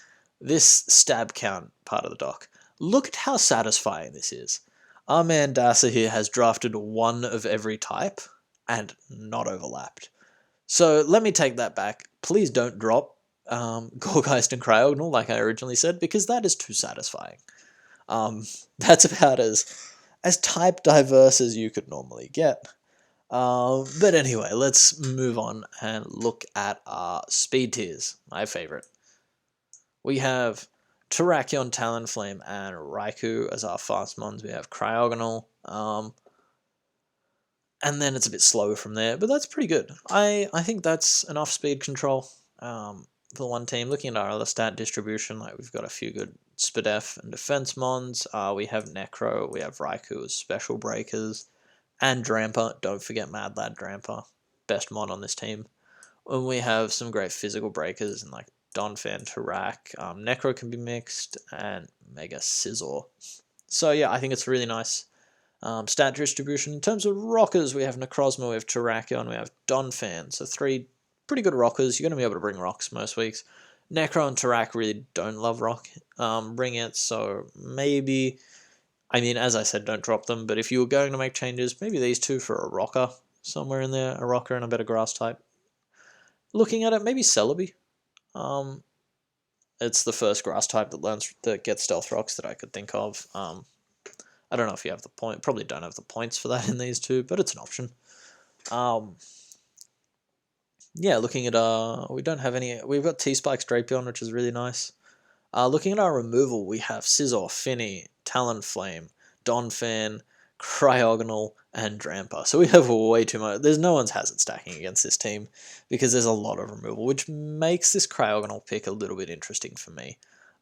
This stab count part of the doc. Look at how satisfying this is. Our man Dasa here has drafted one of every type and not overlapped. So let me take that back. Please don't drop Gorgeist and Cryogonal like I originally said, because that is too satisfying. That's about as type diverse as you could normally get. But anyway, let's move on and look at our speed tiers, my favorite. We have Terrakion, Talonflame, and Raikou as our fast mons. We have Cryogonal, and then it's a bit slower from there, but that's pretty good. I think that's enough speed control for one team. Looking at our other stat distribution, like we've got a few good Spadef and defense mons. We have Necro, we have Raikou as special breakers, and Dramper. Don't forget Mad Lad Dramper, best mon on this team. And we have some great physical breakers and like Donphan, Tarak, Necro can be mixed, and Mega Scizor. So yeah, I think it's really nice. Stat distribution. In terms of rockers, we have Necrozma, we have Terrakion, we have Donphan. So 3 pretty good rockers. You're going to be able to bring rocks most weeks. Necro and Tarak really don't love rock bring it, so maybe, I mean, as I said, don't drop them, but if you were going to make changes, maybe these 2 for a rocker, somewhere in there, a rocker and a better grass type. Looking at it, maybe Celebi. It's the first grass type that gets stealth rocks that I could think of. I don't know if you have the point. Probably don't have the points for that in these 2, but it's an option. Yeah, looking at we don't have any. We've got T-Spikes Drapion, which is really nice. Looking at our removal, we have Scizor, Finny, Talonflame, Donphan, Cryogonal, and Dramper. So we have way too much. There's no one's hazard stacking against this team because there's a lot of removal, which makes this Cryogonal pick a little bit interesting for me.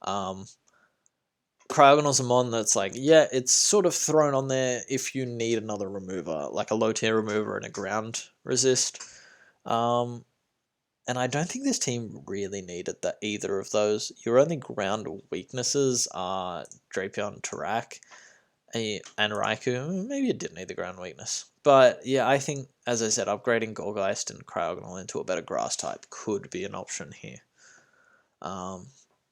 Cryogonal's a mon that's like, yeah, it's sort of thrown on there if you need another remover, like a low tier remover and a ground resist. And I don't think this team really needed either of those. Your only ground weaknesses are Drapion, Tarak, and Raikou. Maybe it didn't need the ground weakness. But yeah, I think, as I said, upgrading Gorgeist and Cryogonal into a better grass type could be an option here.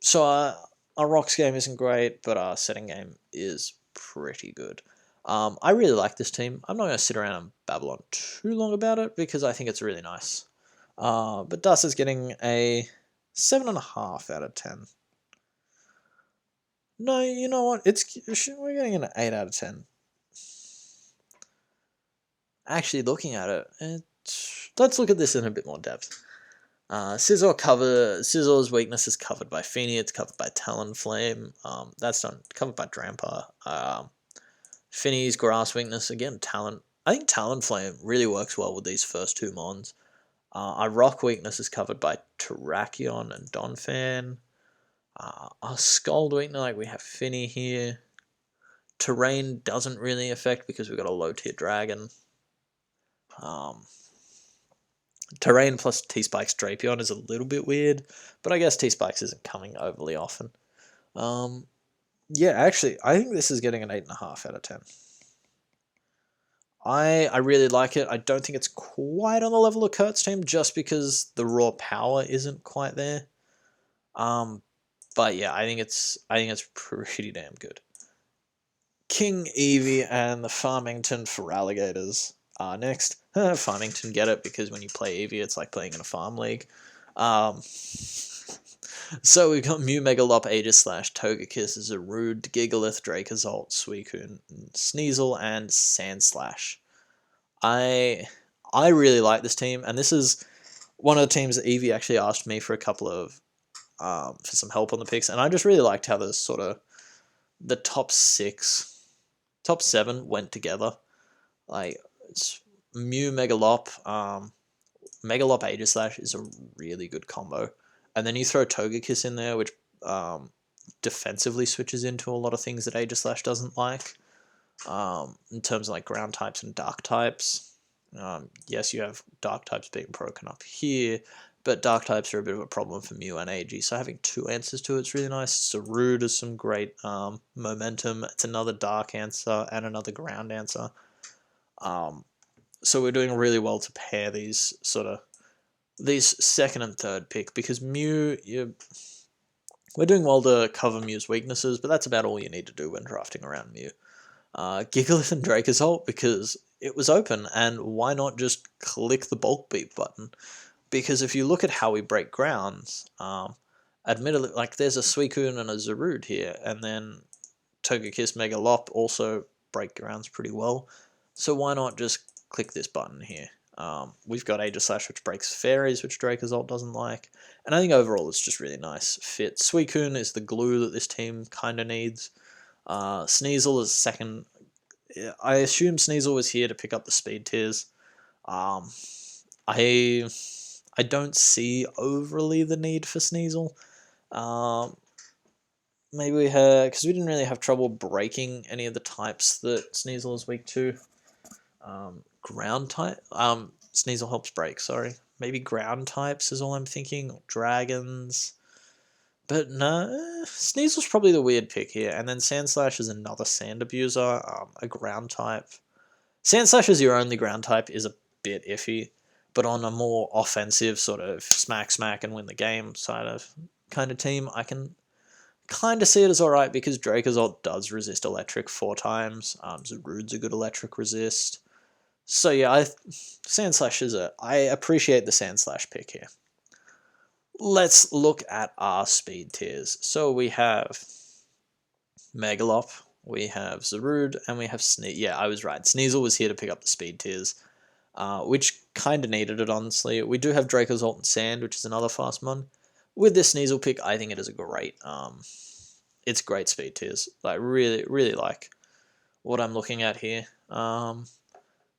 So our Rocks game isn't great, but our setting game is pretty good. I really like this team. I'm not going to sit around and babble on too long about it because I think it's really nice. But Dust is getting a 7.5 out of 10. No, you know what? We're getting an 8 out of 10. Actually, looking at it, let's look at this in a bit more depth. Scizor's weakness is covered by Feeny, it's covered by Talonflame, that's not covered by Dramper. Finny's grass weakness, again, I think Talonflame really works well with these first 2 mons. Our rock weakness is covered by Terrakion and Donphan. Our Scald weakness, like we have Finny here. Terrain doesn't really affect because we've got a low tier dragon. Terrain plus T-Spikes Drapion is a little bit weird, but I guess T-Spikes isn't coming overly often. Yeah, actually, I think this is getting an 8.5 out of 10. I really like it. I don't think it's quite on the level of Kurt's team just because the raw power isn't quite there. But yeah, I think it's pretty damn good. King Eevee and the Farmington for alligators are next. Farmington, get it, because when you play Eevee, it's like playing in a farm league. So we've got Mew, Megalop, Aegislash, Togekiss, Zarude, Gigalith, Dracozolt, Suicune, Sneasel, and Sandslash. I really like this team, and this is one of the teams that Eevee actually asked me for a couple of for some help on the picks, and I just really liked how the sort of the top 7 went together. Like it's Mew, Megalop, Megalop, Aegislash is a really good combo. And then you throw Togekiss in there, which defensively switches into a lot of things that Aegislash doesn't like. In terms of like ground types and dark types. Yes, you have dark types being broken up here, but dark types are a bit of a problem for Mew and Ag. So having 2 answers to it's really nice. Zarude is some great momentum. It's another dark answer and another ground answer. So we're doing really well to pair these these second and third pick, because Mew, we're doing well to cover Mew's weaknesses, but that's about all you need to do when drafting around Mew. Gigalith and Dracozolt, because it was open, and why not just click the bulk beat button? Because if you look at how we break grounds, admittedly, like there's a Suicune and a Zarude here, and then Togekiss, Megalop also break grounds pretty well. So why not just click this button here? We've got Aegislash, which breaks fairies, which Dracozolt doesn't like. And I think overall it's just really nice fit. Suicune is the glue that this team kind of needs. Sneasel is second. I assume Sneasel was here to pick up the speed tiers. I don't see overly the need for Sneasel. Maybe we had, because we didn't really have trouble breaking any of the types that Sneasel is weak to. Ground type. Sneasel helps break. Sorry, maybe ground types is all I'm thinking. Or dragons. But no, Sneasel's probably the weird pick here. And then Sandslash is another sand abuser, a ground type. Sandslash as your only ground type is a bit iffy, but on a more offensive sort of smack and win the game side of kind of team, I can kind of see it as alright, because Dracozolt does resist electric 4 times. Zarude's a good electric resist. So yeah, Sandslash is I appreciate the Sandslash pick here. Let's look at our speed tiers. So we have Megalop, we have Zarude, and we have Sneasel. Yeah, I was right. Sneasel was here to pick up the speed tiers, which kind of needed it, honestly. We do have Dracozolt and Sand, which is another fast mon. With this Sneasel pick, I think it is a great, it's great speed tiers. Like, really, really like what I'm looking at here.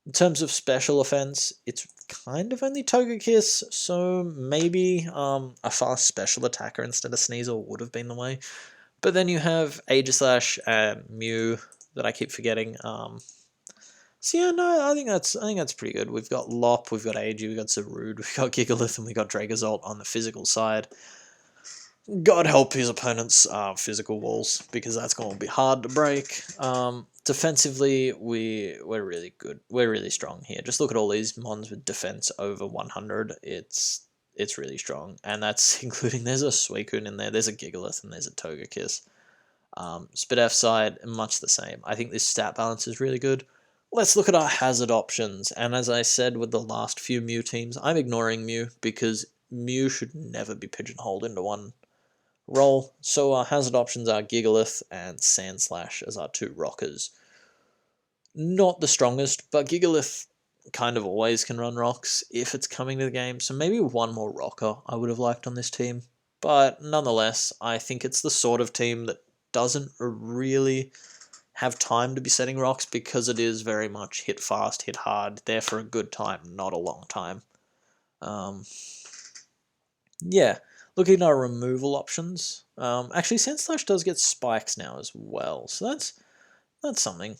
In terms of special offense, it's kind of only Togekiss, so maybe a fast special attacker instead of Sneasel would have been the way. But then you have Aegislash and Mew that I keep forgetting. So yeah, no, I think that's pretty good. We've got Lop, we've got Agi, we've got Zarude, we've got Gigalith, and we've got Dracozolt on the physical side. God help his opponents' physical walls, because that's going to be hard to break. Defensively, we're really good. We're really strong here. Just look at all these mons with defense over 100. It's really strong, and that's including, there's a Suicune in there, there's a Gigalith, and there's a Togekiss. Spidef side, much the same. I think this stat balance is really good. Let's look at our hazard options, and as I said with the last few Mew teams, I'm ignoring Mew, because Mew should never be pigeonholed into one role. So our hazard options are Gigalith and Sandslash as our 2 rockers. Not the strongest, but Gigalith kind of always can run rocks if it's coming to the game, so maybe one more rocker I would have liked on this team. But nonetheless, I think it's the sort of team that doesn't really have time to be setting rocks, because it is very much hit fast, hit hard, there for a good time, not a long time. Yeah, looking at our removal options. Actually, Sandslash does get spikes now as well, so that's something.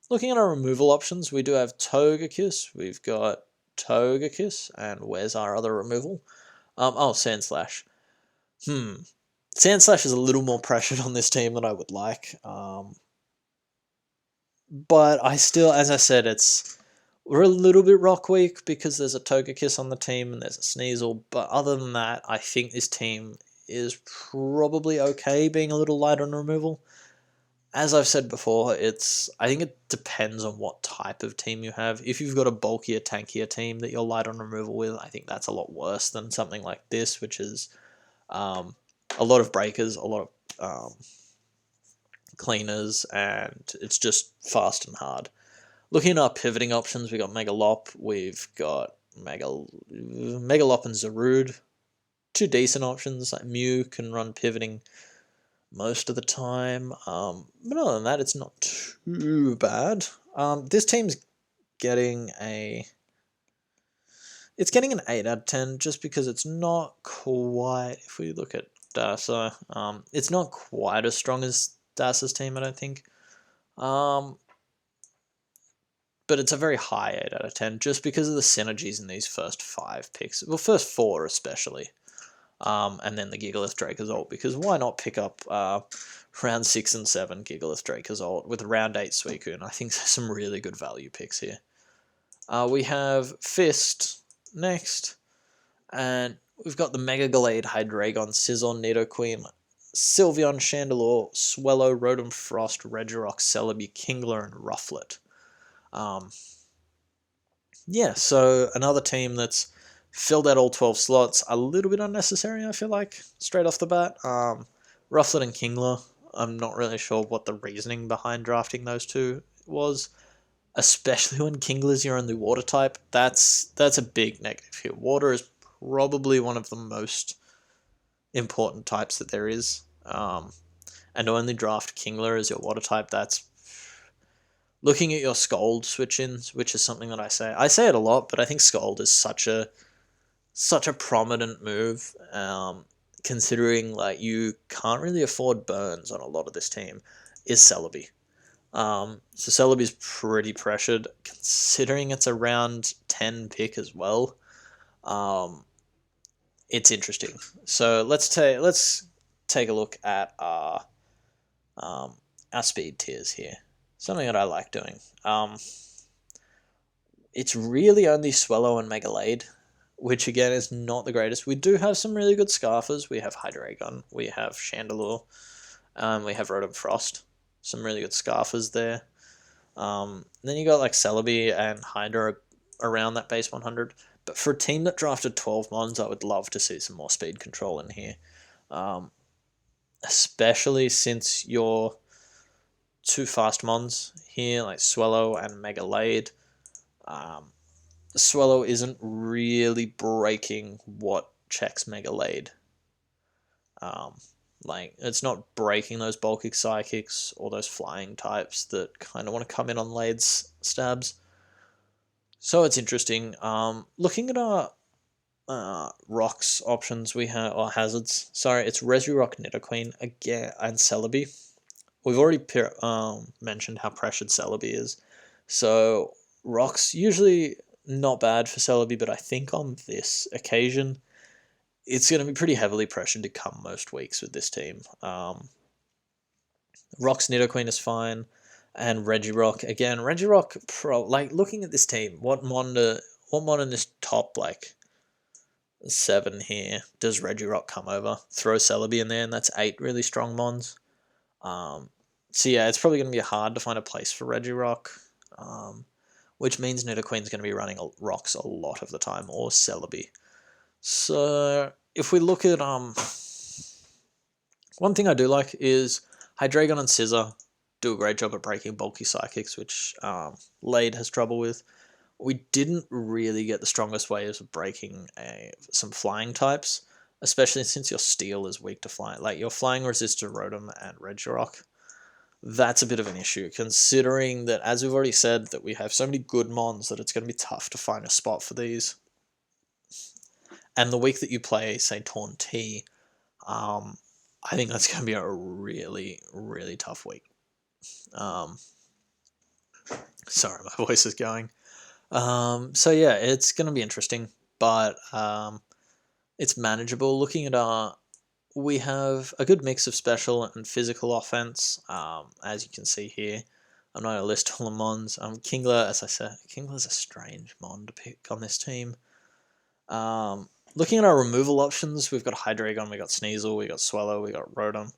Looking at our removal options, we do have Togekiss. We've got Togekiss, and where's our other removal? Sandslash. Sandslash is a little more pressured on this team than I would like. But I still, as I said, we're a little bit rock weak because there's a Togekiss on the team and there's a Sneasel. But other than that, I think this team is probably okay being a little light on removal. As I've said before, I think it depends on what type of team you have. If you've got a bulkier, tankier team that you're light on removal with, I think that's a lot worse than something like this, which is a lot of breakers, a lot of cleaners, and it's just fast and hard. Looking at our pivoting options, we've got Megalop, we've got Megalop and Zarude. 2 decent options. Like Mew can run pivoting most of the time, but other than that, it's not too bad. This team's getting an 8 out of 10, just because it's not quite, if we look at Dasa, it's not quite as strong as Dasa's team, I don't think. But it's a very high 8 out of 10, just because of the synergies in these first 5 picks. Well, first 4 especially. And then the Gigalith Dracozolt, because why not pick up round 6 and 7 Gigalith Dracozolt with round 8 Suicune? I think there's some really good value picks here. We have Fist next, and we've got the Mega Gallade, Hydreigon, Scizor, Nidoqueen, Sylveon, Chandelure, Swellow, Rotom Frost, Regirock, Celebi, Kingler, and Rufflet. Yeah, so another team that's filled out all 12 slots. A little bit unnecessary, I feel like, straight off the bat. Rufflet and Kingler, I'm not really sure what the reasoning behind drafting those two was, especially when Kingler's your only water type. That's a big negative here. Water is probably one of the most important types that there is. And to only draft Kingler as your water type, that's looking at your Scold switch-ins, which is something that I say. I say it a lot, but I think Scold is such a prominent move, considering like you can't really afford burns on a lot of this team, is Celebi. So Celebi's pretty pressured, considering it's a round 10 pick as well. It's interesting. So let's take a look at our speed tiers here. Something that I like doing. It's really only Swellow and Megalade, which again is not the greatest. We do have some really good Scarfers. We have Hydreigon, we have Chandelure, we have Rotom Frost. Some really good Scarfers there. Then you got like Celebi and Hydra around that base 100. But for a team that drafted 12 mons, I would love to see some more speed control in here. Especially since your two fast mons here, like Swellow and Megalade. Swellow isn't really breaking what checks Megalade. Like, it's not breaking those bulky psychics or those flying types that kind of want to come in on Lade's stabs. So it's interesting. Looking at our rocks options we have, or hazards, sorry, it's Regirock, Nidoqueen, again, and Celebi. We've already mentioned how pressured Celebi is. So rocks, usually not bad for Celebi, but I think on this occasion, it's going to be pretty heavily pressured to come most weeks with this team. Rock's Nidoqueen is fine, and Regirock, again, Regirock, like, looking at this team, what mon in this top, like, 7 here does Regirock come over? Throw Celebi in there, and that's 8 really strong mons. So yeah, it's probably going to be hard to find a place for Regirock, which means Nidoqueen's going to be running rocks a lot of the time, or Celebi. So if we look at one thing I do like is Hydreigon and Scizor do a great job at breaking bulky psychics, which Lade has trouble with. We didn't really get the strongest ways of breaking some flying types, especially since your Steel is weak to flying. Like, your flying resist to Rotom and Regirock. That's a bit of an issue, considering that, as we've already said, that we have so many good mons that it's going to be tough to find a spot for these. And the week that you play, say, Taunt T, I think that's going to be a really, really tough week. Sorry, my voice is going. So yeah, it's going to be interesting, but it's manageable. Looking at we have a good mix of special and physical offense, as you can see here. I'm not going to list all the mons. Kingler, as I said, Kingler's a strange mon to pick on this team. Looking at our removal options, we've got Hydreigon, we've got Sneasel, we've got Swellow, we've got Rotom.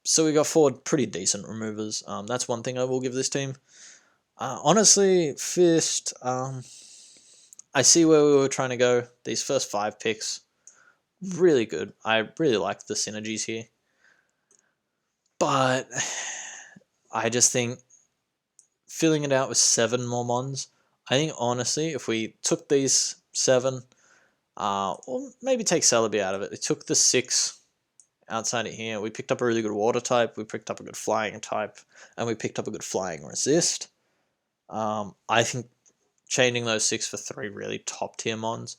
So we got 4 pretty decent removers. That's one thing I will give this team. Honestly, Fist, I see where we were trying to go. These first 5 picks, really good. I really like the synergies here. But I just think filling it out with 7 more mons, I think honestly, if we took these 7, or maybe take Celebi out of it, we took the 6 outside of here, we picked up a really good water type, we picked up a good flying type, and we picked up a good flying resist. I think changing those 6 for 3 really top tier mons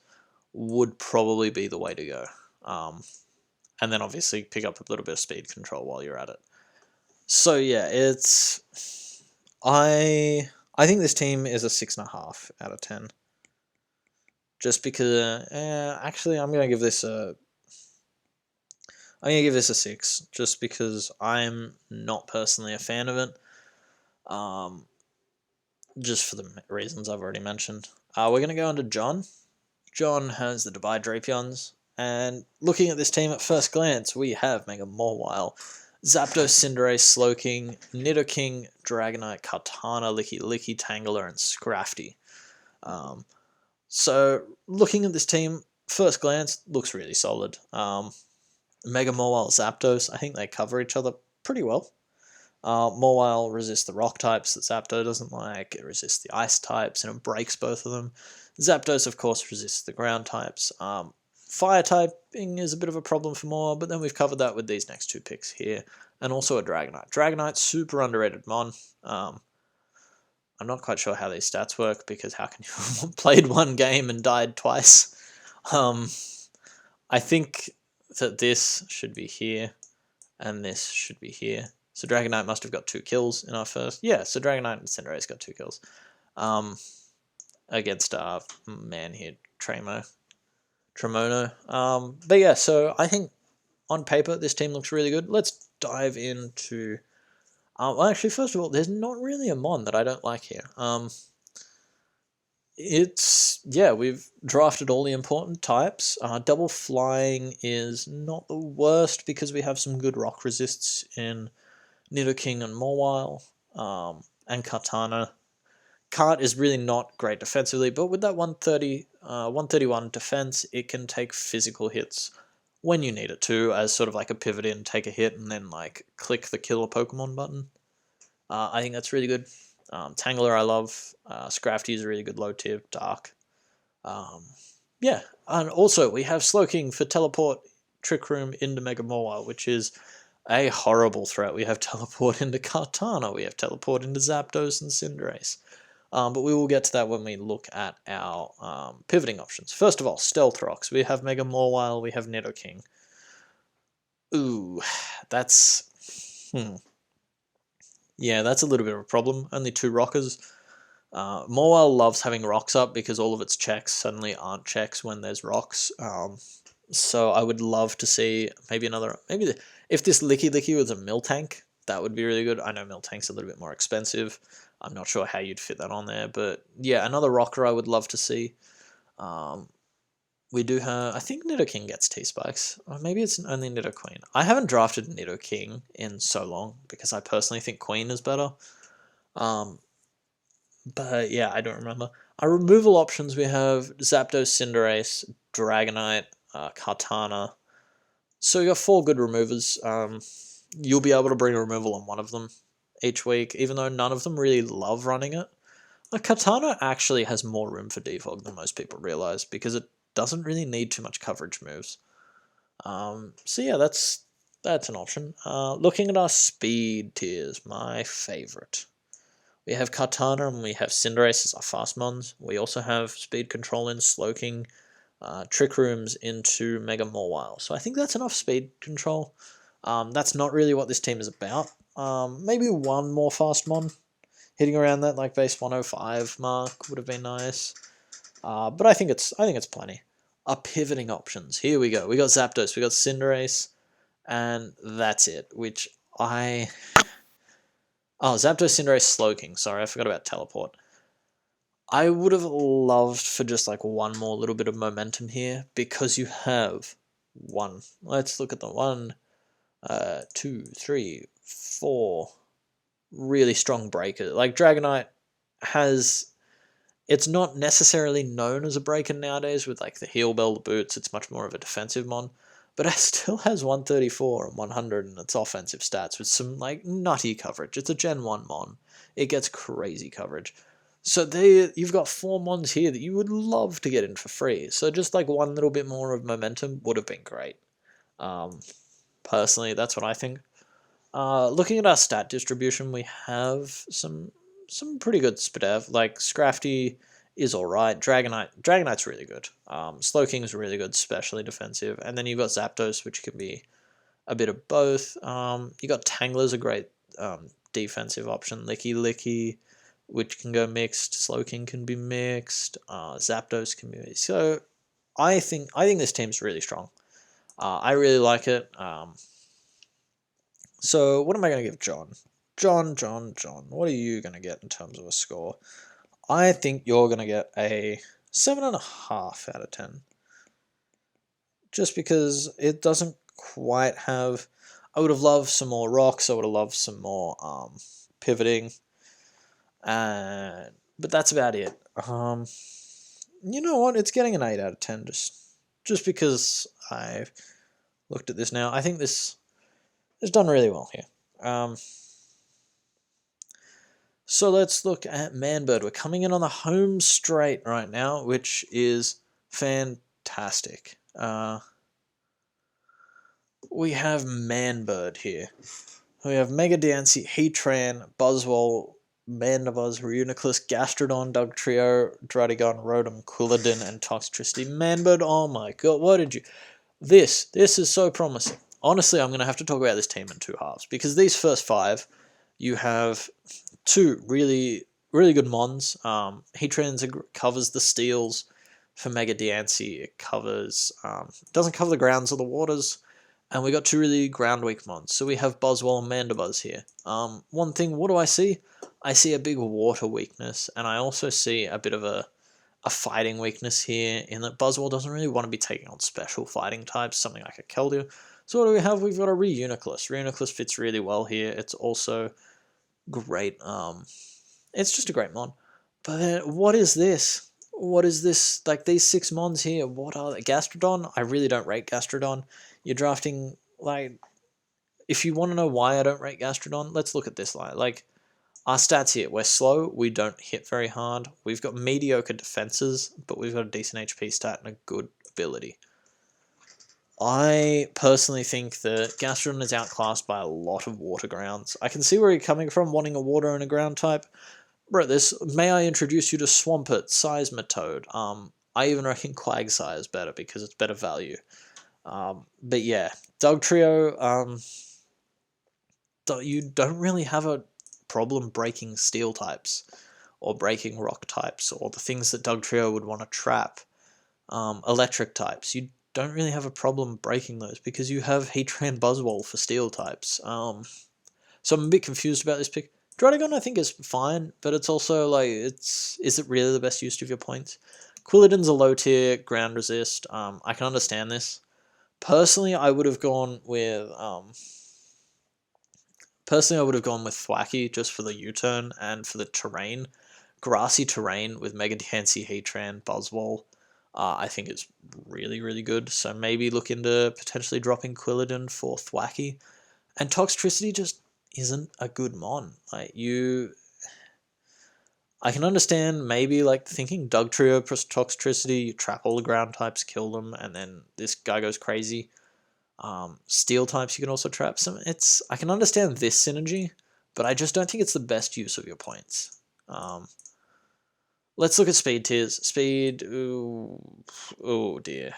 would probably be the way to go. And then obviously pick up a little bit of speed control while you're at it. So yeah, I think this team is a 6.5 out of 10. Just because, actually, I'm gonna give this a 6, just because I'm not personally a fan of it. just for the reasons I've already mentioned. We're going to go on to John. John has the Dubai Drapions, and looking at this team at first glance, we have Mega Mawile, Zapdos, Cinderace, Slowking, Nidoking, Dragonite, Kartana, Licky Licky, Tangler, and Scrafty. So looking at this team, first glance, looks really solid. Mega Mawile, Zapdos, I think they cover each other pretty well. Mawile resists the rock types that Zapdos doesn't like, it resists the ice types, and it breaks both of them. Zapdos, of course, resists the ground types. Fire typing is a bit of a problem for Mawile, but then we've covered that with these next two picks here, and also a Dragonite. Dragonite, super underrated mon. I'm not quite sure how these stats work, because how can you have played one game and died twice? I think that this should be here, and this should be here. So Dragonite must have got 2 kills in our first. Yeah, so Dragonite and Cinderace got 2 kills. Against our man here, Tremono. But yeah, so I think on paper this team looks really good. Let's dive into. Well, actually, first of all, there's not really a mon that I don't like here. We've drafted all the important types. Double flying is not the worst because we have some good rock resists in Nidoking and Mawile, and Kartana. Kart is really not great defensively, but with that 131 defense, it can take physical hits when you need it to, as sort of like a pivot in, take a hit, and then like click the kill a Pokemon button. I think that's really good. Tangler I love. Scrafty is a really good low tier, dark. Yeah, and also we have Slowking for teleport Trick Room into Mega Mawile, which is a horrible threat. We have teleport into Kartana, we have teleport into Zapdos and Cinderace. But we will get to that when we look at our pivoting options. First of all, Stealth Rocks. We have Mega Mawile, we have Nidoking. Ooh, that's... Yeah, that's a little bit of a problem. Only 2 rockers. Mawile loves having rocks up because all of its checks suddenly aren't checks when there's rocks. So I would love to see maybe another... if this Licky Licky was a Miltank, that would be really good. I know Miltank's a little bit more expensive. I'm not sure how you'd fit that on there. But yeah, another rocker I would love to see. We do have... I think Nidoking gets T-Spikes. Or maybe it's only Nidoqueen. I haven't drafted Nidoking in so long because I personally think Queen is better. But yeah, I don't remember. Our removal options, we have Zapdos, Cinderace, Dragonite, Kartana. So you got 4 good removers. You'll be able to bring a removal on one of them each week, even though none of them really love running it. Kartana actually has more room for defog than most people realize because it doesn't really need too much coverage moves. So yeah, that's an option. Looking at our speed tiers, my favorite. We have Kartana and we have Cinderace as our fast mons. We also have speed control in Slowking, Trick Rooms into Mega Mawile. So I think that's enough speed control. That's not really what this team is about. Maybe one more fast mon hitting around that like base 105 mark would have been nice. But I think it's plenty. Our pivoting options. Here we go. We got Zapdos, we got Cinderace, and that's it. Which I... Oh, Zapdos, Cinderace, Slowking. Sorry, I forgot about Teleport. I would have loved for just like one more little bit of momentum here because you have one. Let's look at the 1, 2, 3, 4 really strong breakers. Like Dragonite has... It's not necessarily known as a breaker nowadays with like the Heal Bell, the boots. It's much more of a defensive mon. But it still has 134 and 100 in its offensive stats with some like nutty coverage. It's a Gen 1 mon. It gets crazy coverage. So you've got 4 mons here that you would love to get in for free. So just like one little bit more of momentum would have been great. Personally, that's what I think. Looking at our stat distribution, we have some pretty good Spadev. Like Scrafty is alright. Dragonite's really good. Slowking's really good, especially defensive. And then you've got Zapdos, which can be a bit of both. You got Tangler's a great defensive option. Licky Licky, which can go mixed. Slowking can be mixed. Zapdos can be mixed. So I think this team's really strong. I really like it. So what am I going to give John? John, what are you going to get in terms of a score? I think you're going to get a 7.5 out of 10. Just because it doesn't quite have... I would have loved some more rocks, I would have loved some more pivoting, but that's about it. You know what? It's getting an 8 out of 10 just because I've looked at this now. I think this is done really well here. So let's look at Manbird. We're coming in on the home straight right now, which is fantastic. We have Manbird here. We have Mega Diancie, Heatran, Buzzwole, Mandibuzz, Reuniclus, Gastrodon, Dugtrio, Druddigon, Rotom, Quilladin, and Toxtricity. Manbird, oh my god, what did you... This is so promising. Honestly, I'm going to have to talk about this team in two halves, because these first five, you have two really good mons. Heatran covers the steels for Mega Diancie. It covers... doesn't cover the grounds or the waters. And we got two really ground weak mons. So we have Buzzwole and Mandibuzz here. One thing, what do I see? I see a big water weakness, and I also see a bit of a fighting weakness here, in that Buzzwole doesn't really want to be taking on special fighting types, something like a Keldeo. So what do we have? We've got a Reuniclus. Reuniclus fits really well here. It's also great. It's just a great mon. But then, what is this? What is this? Like, these 6 mons here, what are they? Gastrodon? I really don't rate Gastrodon. You're drafting, like, if you want to know why I don't rate Gastrodon, let's look at this line. Like, our stats here, we're slow, we don't hit very hard, we've got mediocre defenses, but we've got a decent HP stat and a good ability. I personally think that Gastrodon is outclassed by a lot of water grounds. I can see where you're coming from, wanting a water and a ground type. Bro, may I introduce you to Swampert, Seismitoad? I even reckon Quagsire is better because it's better value. But yeah, Dugtrio, you don't really have a problem breaking steel types or breaking rock types or the things that Dugtrio would want to trap. Electric types, you don't really have a problem breaking those because you have Heatran Buzzwole for steel types. So I'm a bit confused about this pick. Druddigon I think is fine, but it's also like, is it really the best use of your points? Quilladin's a low tier, ground resist. I can understand this. Personally, I would have gone with Thwackey just for the U-turn and for the terrain. Grassy terrain with Mega Diancie, Heatran, Buzzwole, I think is really, really good. So maybe look into potentially dropping Quilladin for Thwackey. And Toxtricity just isn't a good mon. I can understand maybe like thinking Dugtrio plus Toxtricity, you trap all the ground types, kill them, and then this guy goes crazy. Steel types you can also trap some. I can understand this synergy, but I just don't think it's the best use of your points. Let's look at speed tiers. Speed, oh dear.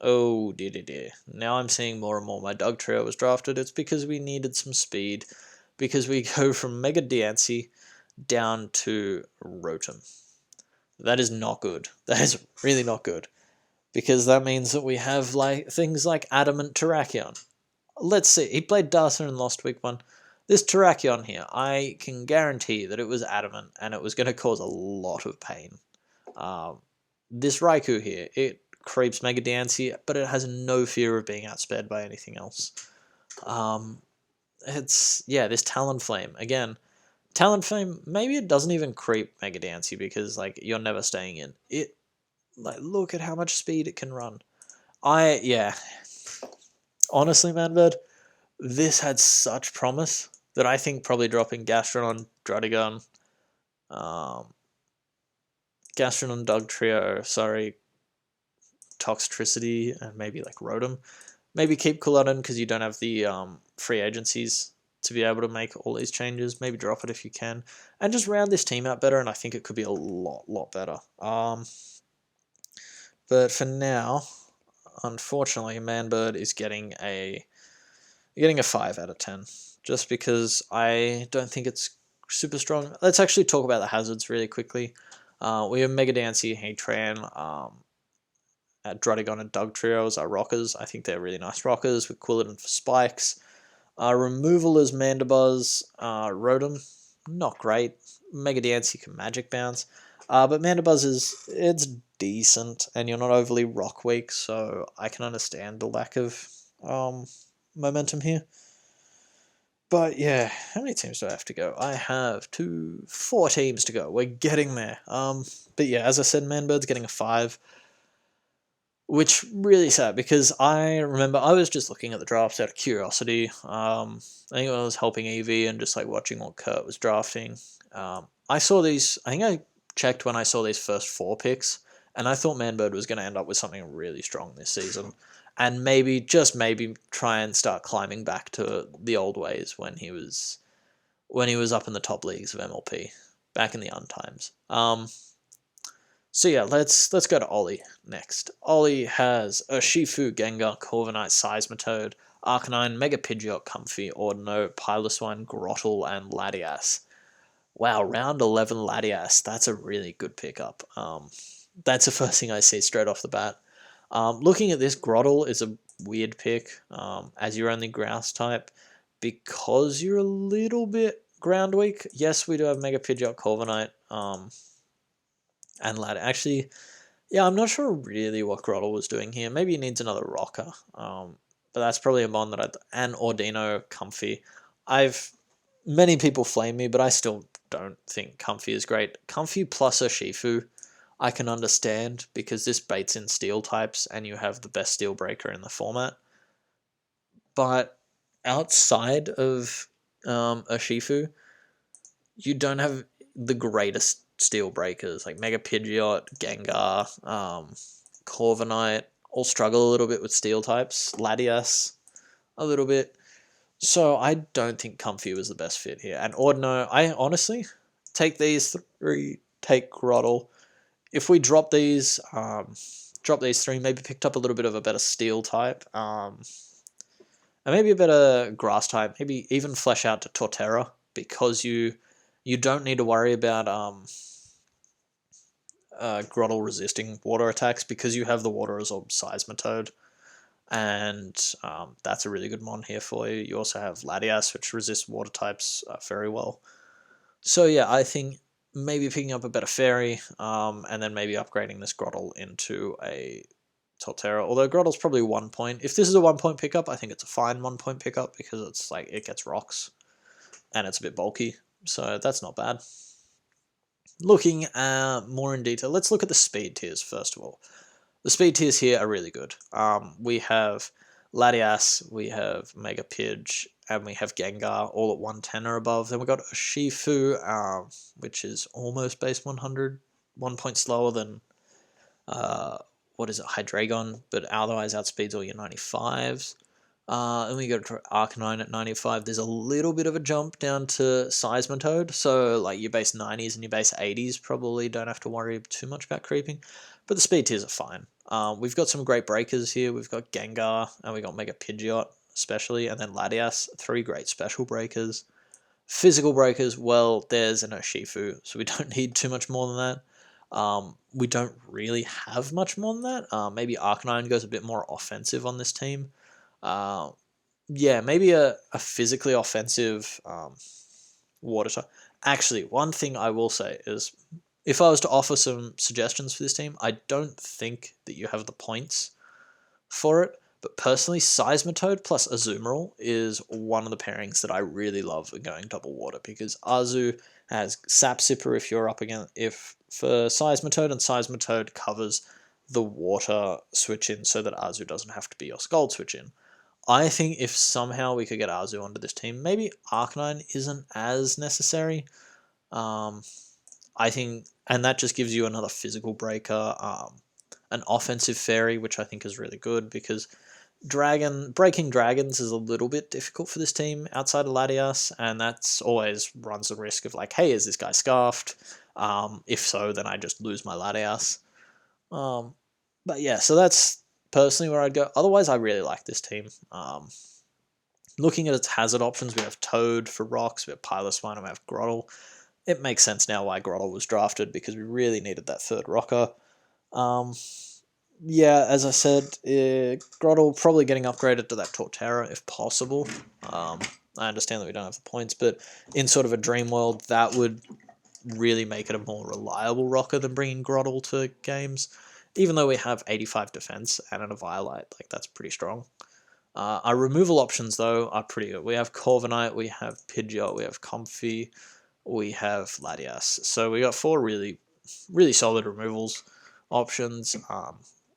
Oh dear. Now I'm seeing more and more my Dugtrio was drafted. It's because we needed some speed, because we go from Mega Diancie down to Rotom. That is not good. That is really not good. Because that means that we have like things like Adamant Terrakion. Let's see, he played Darcer and lost week 1. This Terrakion here, I can guarantee that it was Adamant and it was going to cause a lot of pain. This Raikou here, it creeps Mega Diancie, but it has no fear of being outsped by anything else. This Talonflame, again, Talonflame, maybe it doesn't even creep Mega Diancie because like you're never staying in. Like, look at how much speed it can run. Honestly, Manbird, this had such promise that I think probably dropping Gastrodon, Druddigon, Dugtrio, Toxtricity, and maybe like Rotom. Maybe keep Quilladin because you don't have the free agencies to be able to make all these changes. Maybe drop it if you can. And just round this team out better, and I think it could be a lot better. But for now, unfortunately, Manbird is getting a 5 out of 10, just because I don't think it's super strong. Let's actually talk about the hazards really quickly. We have Mega Diancie, Heatran, Druddigon and Dugtrio as our rockers. I think they're really nice rockers with Quilladin for spikes. Removal is Mandibuzz, Rotom, not great. Mega Dance, you can Magic Bounce. But Mandibuzz it's decent, and you're not overly rock weak, so I can understand the lack of momentum here. But yeah, how many teams do I have to go? I have 4 teams to go. We're getting there. But yeah, as I said, Manbird's getting a 5. Which really sad, because I remember I was just looking at the drafts out of curiosity. I think I was helping Evie and just like watching what Kurt was drafting. I saw these. I think I checked when I saw these first 4 picks, and I thought Manbird was going to end up with something really strong this season, and maybe just maybe try and start climbing back to the old ways when he was up in the top leagues of MLP back in the untimes. So yeah, let's go to Ollie next. Ollie has a Shifu, Gengar, Corviknight, Seismitoad, Arcanine, Mega Pidgeot, Comfey, Ordino, Piloswine, Grottle, and Latias. Wow, round 11 Latias. That's a really good pickup. That's the first thing I see straight off the bat. Looking at this, Grottle is a weird pick, as your only Grouse type, because you're a little bit ground weak. Yes, we do have Mega Pidgeot, Corviknight, and Ladder. Actually, yeah, I'm not sure really what Grottle was doing here. Maybe he needs another rocker. But that's probably a mon that and Ordino, Comfey. Many people flame me, but I still don't think Comfey is great. Comfey plus a Shifu, I can understand, because this baits in steel types and you have the best steel breaker in the format. But outside of a Shifu, you don't have the greatest steel breakers, like Mega Pidgeot, Gengar, Corviknight, all struggle a little bit with steel types. Latias, a little bit. So I don't think Comfey was the best fit here. And Ordino, I honestly take these 3, take Grottle. If we drop these 3, maybe picked up a little bit of a better steel type, and maybe a better grass type, maybe even flesh out to Torterra, because you don't need to worry about Grottle resisting water attacks, because you have the water absorb Seismitoad, and that's a really good mon here for you. You also have Latias, which resists water types very well. So yeah, I think maybe picking up a better fairy, and then maybe upgrading this Grottle into a Torterra. Although Grottle's probably 1 point. If this is a 1 point pickup, I think it's a fine 1 point pickup, because it's like it gets rocks, and it's a bit bulky. So that's not bad. Looking more in detail, let's look at the speed tiers first of all. The speed tiers here are really good. We have Latias, we have Mega Pidge, and we have Gengar, all at 110 or above. Then we got a Shifu, which is almost base 100, 1 point slower than Hydreigon, but otherwise outspeeds all your 95s. And we go to Arcanine at 95. There's a little bit of a jump down to Seismitoad, so like your base 90s and your base 80s probably don't have to worry too much about creeping, but the speed tiers are fine. We've got some great breakers here. We've got Gengar, and we got Mega Pidgeot especially, and then Latias, 3 great special breakers. Physical breakers, well, there's an Urshifu, so we don't need too much more than that. We don't really have much more than that. Maybe Arcanine goes a bit more offensive on this team. Yeah, maybe a physically offensive water type. Actually, one thing I will say is, if I was to offer some suggestions for this team, I don't think that you have the points for it, but personally, Seismitoad plus Azumarill is one of the pairings that I really love going double water, because Azu has Sap Sipper if you're up against, if for Seismitoad, and Seismitoad covers the water switch in so that Azu doesn't have to be your Scald switch in. I think if somehow we could get Azu onto this team, maybe Arcanine isn't as necessary. I think, and that just gives you another physical breaker, an offensive fairy, which I think is really good, because breaking dragons is a little bit difficult for this team outside of Latias, and that's always runs the risk of like, hey, is this guy scarfed? If so, then I just lose my Latias. But yeah, so that's personally where I'd go. Otherwise, I really like this team. Looking at its hazard options, we have Toad for rocks, we have Piloswine, and we have Grottle. It makes sense now why Grottle was drafted, because we really needed that third rocker. Yeah, as I said, Grottle probably getting upgraded to that Torterra if possible. I understand that we don't have the points, but in sort of a dream world, that would really make it a more reliable rocker than bringing Grottle to games. Even though we have 85 defense and an Eviolite, like that's pretty strong. Our removal options, though, are pretty good. We have Corviknight, we have Pidgeot, we have Comfey, we have Latias. So we got four really, really solid removals options.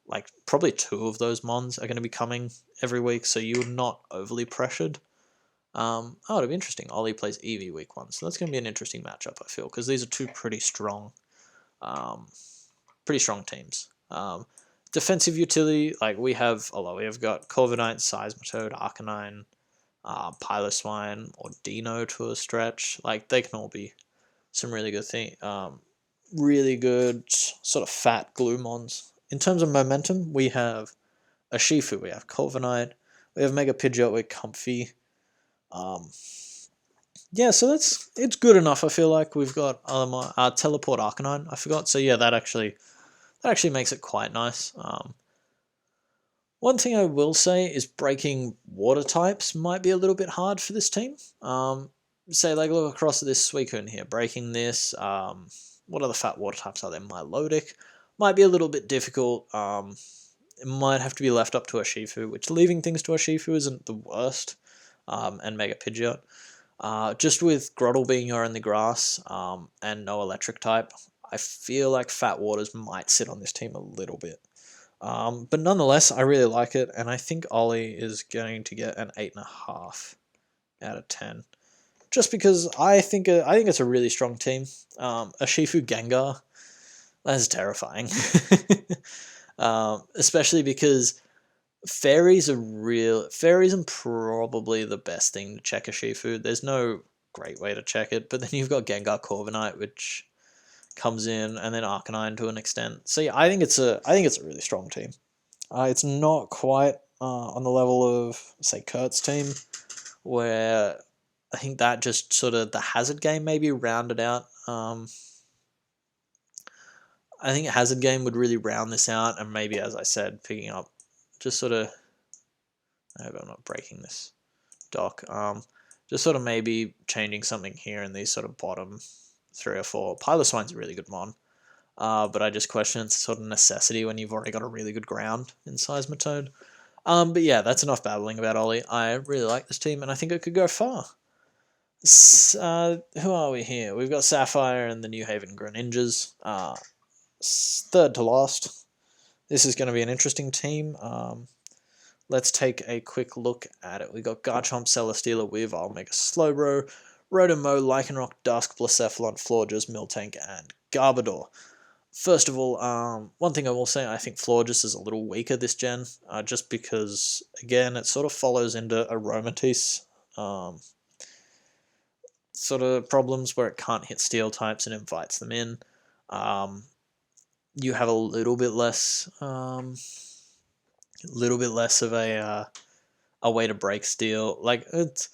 Like probably two of those mons are going to be coming every week, so you're not overly pressured. Oh, it'll be interesting. Ollie plays Eevee week one, so that's going to be an interesting matchup, I feel, because these are two um, pretty strong teams. Defensive utility, like we have a lot. We have got Corviknight, Seismitoad, Arcanine, Piloswine, or Dino to a stretch. Like they can all be some really good thing, really good sort of fat Glumons. In terms of momentum, we have a Shifu, we have Corviknight, we have Mega Pidgeot with Comfey. Yeah, so it's good enough. I feel like we've got Teleport Arcanine. I forgot. So yeah, that actually makes it quite nice. One thing I will say is breaking water types might be a little bit hard for this team. Say, like, look across at this Suicune here, breaking this. What other fat water types are there? Milotic might be a little bit difficult. It might have to be left up to a Shifu, which leaving things to a Shifu isn't the worst. And Mega Pidgeot. Just with Grottle being your only grass and no electric type, I feel like Fat Waters might sit on this team a little bit. But nonetheless, I really like it, and I think Ollie is going to get an 8.5 out of 10. Just because I think it's a really strong team. A Shifu Gengar, that's terrifying. Especially because fairies are probably the best thing to check a Shifu. There's no great way to check it, but then you've got Gengar Corviknight, which comes in, and then Arcanine to an extent. So yeah, I think it's a really strong team. It's not quite on the level of say Kurt's team, where I think that just sort of the hazard game maybe rounded out. I think hazard game would really round this out, and maybe, as I said, picking up just sort of. I hope I'm not breaking this dock. Just sort of maybe changing something here in these sort of bottom 3 or 4. Piloswine's a really good mon. But I just question its sort of necessity when you've already got a really good ground in Seismitoad. But yeah, that's enough babbling about Ollie. I really like this team, and I think it could go far. Who are we here? We've got Sapphire and the New Haven Greninjas. Third to last. This is going to be an interesting team. Let's take a quick look at it. We got Garchomp, Celesteela, Weavile, Mega Slowbro, Rotomo, Lycanroc, Dusk, Blacephalon, Florges, Miltank, and Garbodor. First of all, one thing I will say, I think Florges is a little weaker this gen, just because, again, it sort of follows into Aromatisse sort of problems where it can't hit steel types and invites them in. You have a little bit less of a way to break steel. Like, it's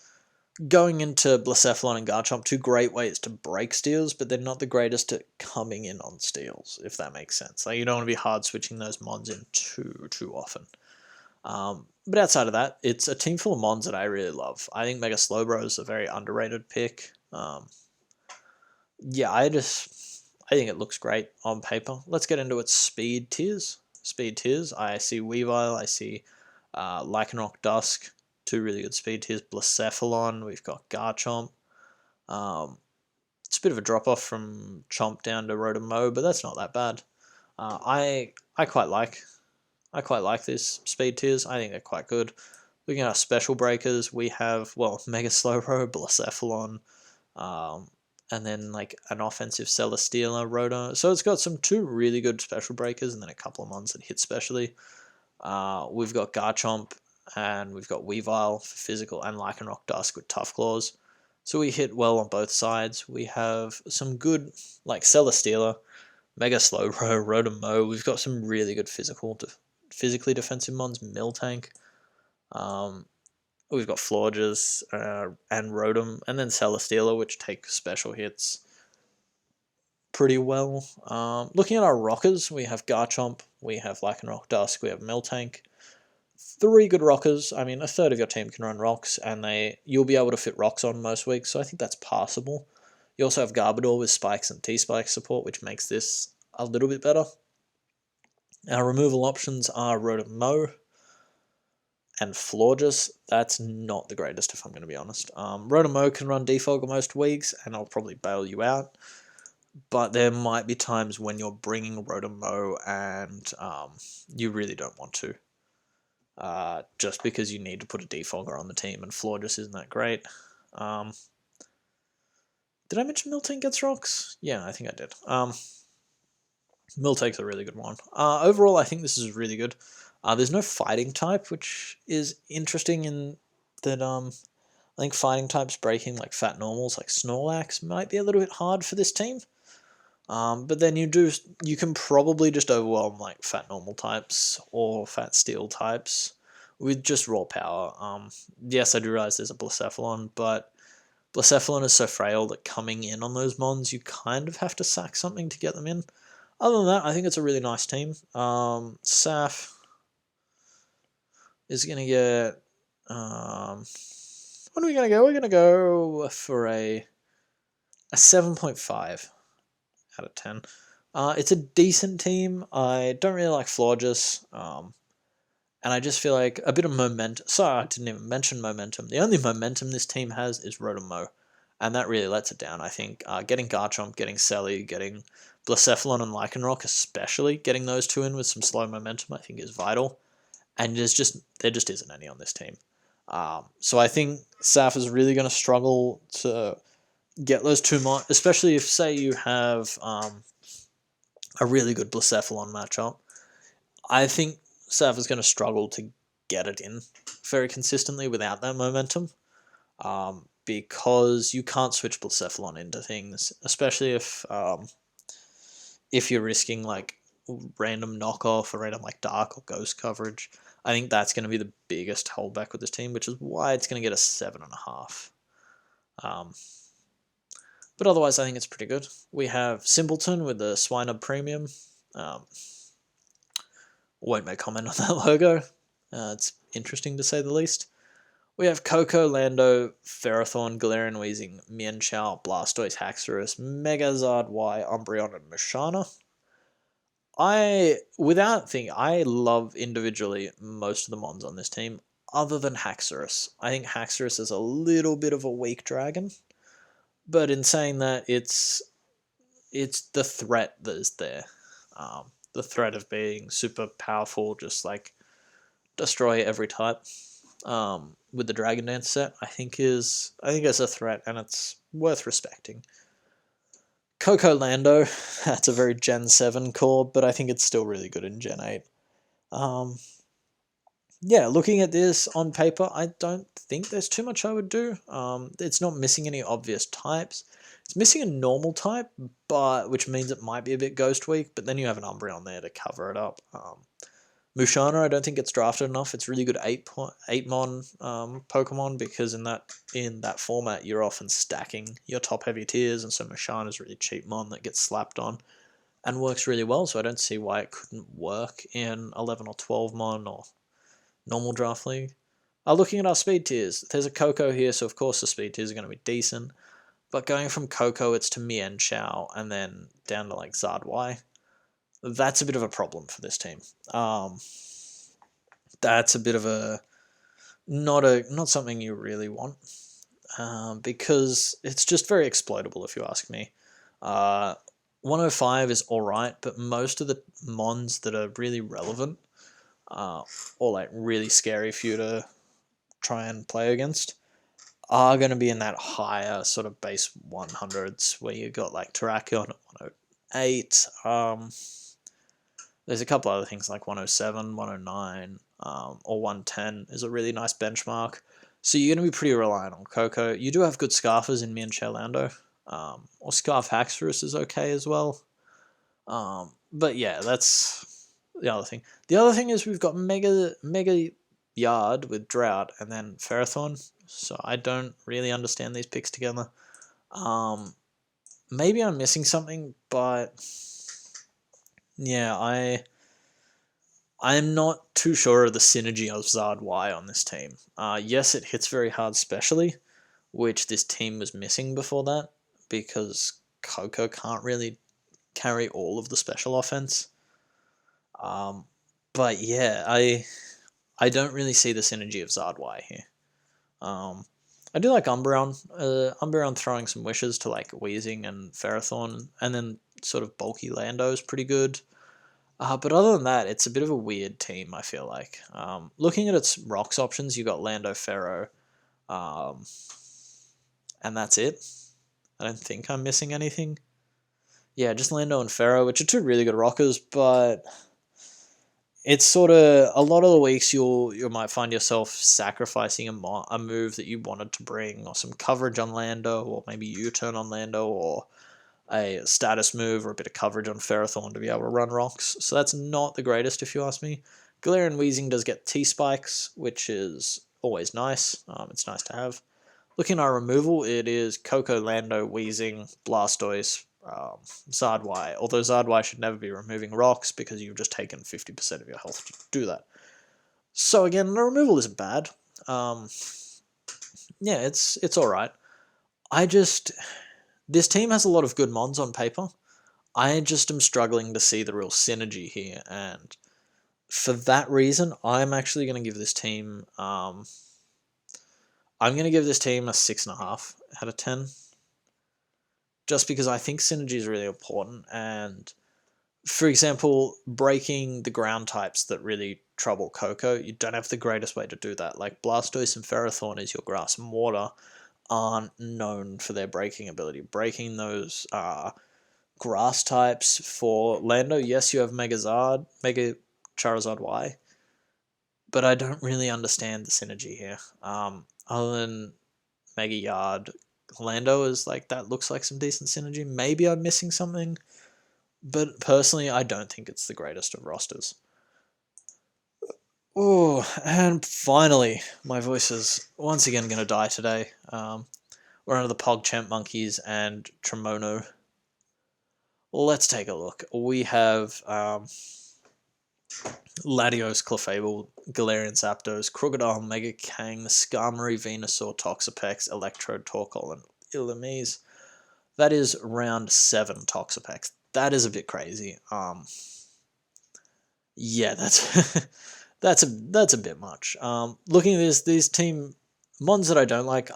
going into Blacephalon and Garchomp, two great ways to break steals, but they're not the greatest at coming in on steals, if that makes sense. Like, you don't want to be hard switching those mons in too often. But outside of that, it's a team full of mons that I really love. I think Mega Slowbro is a very underrated pick. Yeah, I think it looks great on paper. Let's get into its speed tiers. I see Weavile, I see Lycanroc Dusk, two really good speed tiers. Blacephalon, we've got Garchomp. It's a bit of a drop off from Chomp down to Rotomo, but that's not that bad. I quite like these speed tiers. I think they're quite good. Looking at our special breakers, we have Mega Slowbro, Blacephalon, and then like an offensive Celesteela, Roto. So it's got two really good special breakers, and then a couple of mons that hit specially. We've got Garchomp, and we've got Weavile for physical, and Lycanroc Dusk with Tough Claws. So we hit well on both sides. We have some good, like Celesteela, Mega Slowbro, Rotomo. We've got some really good physically defensive mons, Miltank. We've got Florges and Rotom, and then Celesteela, which take special hits pretty well. Looking at our rockers, we have Garchomp, we have Lycanroc Dusk, we have Miltank. 3 good rockers. I mean, a third of your team can run rocks, and you'll be able to fit rocks on most weeks, so I think that's passable. You also have Garbodor with spikes and T-Spike support, which makes this a little bit better. Our removal options are Rotom-Mow and Florges. That's not the greatest, if I'm going to be honest. Rotom-Mow can run Defogger most weeks, and I'll probably bail you out. But there might be times when you're bringing Rotom-Mow and you really don't want to. Just because you need to put a Defogger on the team, and Florges isn't that great. Did I mention Miltank gets rocks? Yeah, I think I did. Miltank's a really good one. Overall, I think this is really good. There's no fighting type, which is interesting in that I think fighting types breaking like fat normals like Snorlax might be a little bit hard for this team. But then you can probably just overwhelm like fat normal types or fat steel types with just raw power. Yes, I do realize there's a Blacephalon, but Blacephalon is so frail that coming in on those mons, you kind of have to sack something to get them in. Other than that, I think it's a really nice team. Saf is going to get... what are we going to go? We're going to go for a 7.5 out of 10. It's a decent team. I don't really like Florges. And I just feel like a bit of momentum. Sorry, I didn't even mention momentum. The only momentum this team has is Rotom-Mow. And that really lets it down, I think. Getting Garchomp, getting Selly, getting Blacephalon and Lycanroc especially, getting those two in with some slow momentum, I think is vital. And there just isn't any on this team. So I think Saf is really going to struggle to get those two more, especially if, say, you have a really good Blacephalon matchup. I think Saf is going to struggle to get it in very consistently without that momentum. Because you can't switch Blacephalon into things, especially if you're risking like random knockoff or random like dark or ghost coverage. I think that's going to be the biggest holdback with this team, which is why it's going to get a 7.5. But otherwise, I think it's pretty good. We have Simpleton with the Swinub Premium. Won't make comment on that logo. It's interesting to say the least. We have Coco, Lando, Ferrothorn, Galarian Weezing, Mienshao, Blastoise, Haxorus, Megazard Y, Umbreon, and Musharna. I love individually most of the mons on this team, other than Haxorus. I think Haxorus is a little bit of a weak dragon, but in saying that, it's the threat that is there. The threat of being super powerful, just like destroy every type. With the Dragon Dance set, I think is a threat, and it's worth respecting. Coco Lando, that's a very Gen 7 core, but I think it's still really good in Gen 8. Yeah, looking at this on paper, I don't think there's too much I would do. It's not missing any obvious types. It's missing a normal type, which means it might be a bit Ghost Weak, but then you have an Umbreon there to cover it up. Musharna, I don't think it's drafted enough. It's really good 8-mon Pokemon, because in that format you're often stacking your top heavy tiers, and so Musharna is really cheap mon that gets slapped on and works really well. So I don't see why it couldn't work in 11 or 12 mon or normal draft league. Looking at our speed tiers, there's a Coco here, so of course the speed tiers are going to be decent. But going from Coco, it's to Mienshao, and then down to like Zard Y. That's a bit of a problem for this team. That's a bit of a not something you really want, because it's just very exploitable, if you ask me. 105 is alright, but most of the mons that are really relevant, or like really scary for you to try and play against, are going to be in that higher sort of base 100s, where you got like Terrakion at 108. There's a couple other things like 107, 109, or 110 is a really nice benchmark. So you're going to be pretty reliant on Coco. You do have good Scarfers in Mienshao Lando, or Scarf Haxorus is okay as well. But yeah, that's the other thing. The other thing is we've got Mega Yard with Drought and then Ferrothorn. So I don't really understand these picks together. Maybe I'm missing something, but yeah, I'm not too sure of the synergy of Zard Y on this team. Yes, it hits very hard specially, which this team was missing before that, because Coco can't really carry all of the special offense. Um, but yeah, I don't really see the synergy of Zard Y here. I do like Umbreon. Umbreon throwing some wishes to like Weezing and Ferrothorn, and then sort of bulky Lando is pretty good. But other than that, it's a bit of a weird team, I feel like. Looking at its rocks options, you got Lando, Ferro, um, and that's it. I don't think I'm missing anything. Yeah, just Lando and Ferro, which are two really good rockers, but it's sort of a lot of the weeks you might find yourself sacrificing a move that you wanted to bring, or some coverage on Lando, or maybe U-turn on Lando, or a status move or a bit of coverage on Ferrothorn to be able to run rocks. So that's not the greatest, if you ask me. Galarian Weezing does get T-Spikes, which is always nice. It's nice to have. Looking at our removal, it is Coco, Lando, Weezing, Blastoise, Zard Y. Although Zard Y should never be removing rocks because you've just taken 50% of your health to do that. So again, the removal isn't bad. Yeah, it's alright. This team has a lot of good mons on paper. I just am struggling to see the real synergy here, and for that reason, I'm actually going to give this team. I'm going to give this team a 6.5 out of 10, just because I think synergy is really important. And for example, breaking the ground types that really trouble Coco, you don't have the greatest way to do that. Like Blastoise and Ferrothorn is your grass and water, aren't known for their breaking ability. Breaking those grass types for Lando, yes, you have Mega Charizard Y, but I don't really understand the synergy here. Other than Mega Yard, Lando is like, that looks like some decent synergy. Maybe I'm missing something, but personally, I don't think it's the greatest of rosters. Oh, and finally, my voice is once again going to die today. We're under the PogChamp Monkeys and Tremono. Let's take a look. We have Latios, Clefable, Galarian Zapdos, Crocodile, Mega Kang, Skarmory, Venusaur, Toxapex, Electrode, Torkoal, and Illumise. That is round 7 Toxapex. That is a bit crazy. Yeah, that's that's a bit much. Looking at these team mons that I don't like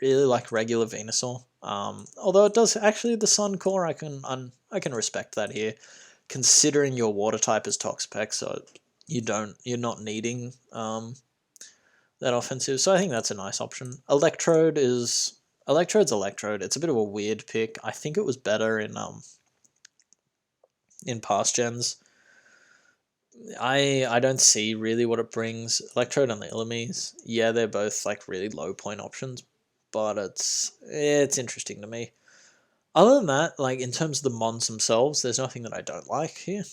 really like regular Venusaur. Although it does actually the Sun Core, I can respect that here, considering your water type is Toxapex, so you're not needing that offensive. So I think that's a nice option. Electrode's Electrode. It's a bit of a weird pick. I think it was better in past gens. I don't see really what it brings. Electrode and the Illumise, yeah, they're both like really low point options, but it's interesting to me. Other than that, like in terms of the mons themselves, there's nothing that I don't like here.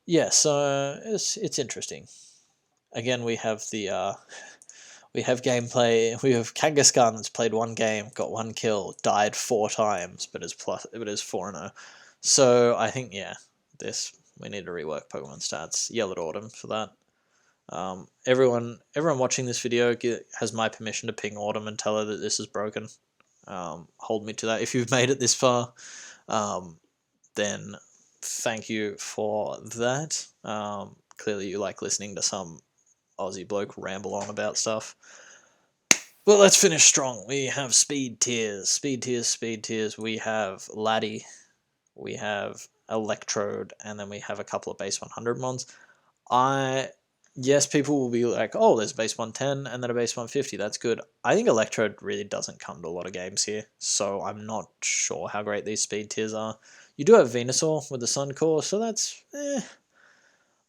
Yeah, so it's interesting. Again, we have we have gameplay. We have Kangaskhan that's played one game, got one kill, died 4 times, but is 4-0. So I think we need to rework Pokemon stats. Yell at Autumn for that. Everyone watching this video has my permission to ping Autumn and tell her that this is broken. Hold me to that. If you've made it this far, then thank you for that. Clearly you like listening to some Aussie bloke ramble on about stuff. But let's finish strong. We have speed tiers. We have Laddie, we have Electrode, and then we have a couple of base 100 mons. Yes, people will be like, oh, there's a base 110 and then a base 150. That's good. I think Electrode really doesn't come to a lot of games here, so I'm not sure how great these speed tiers are. You do have Venusaur with the Sun Core, so that's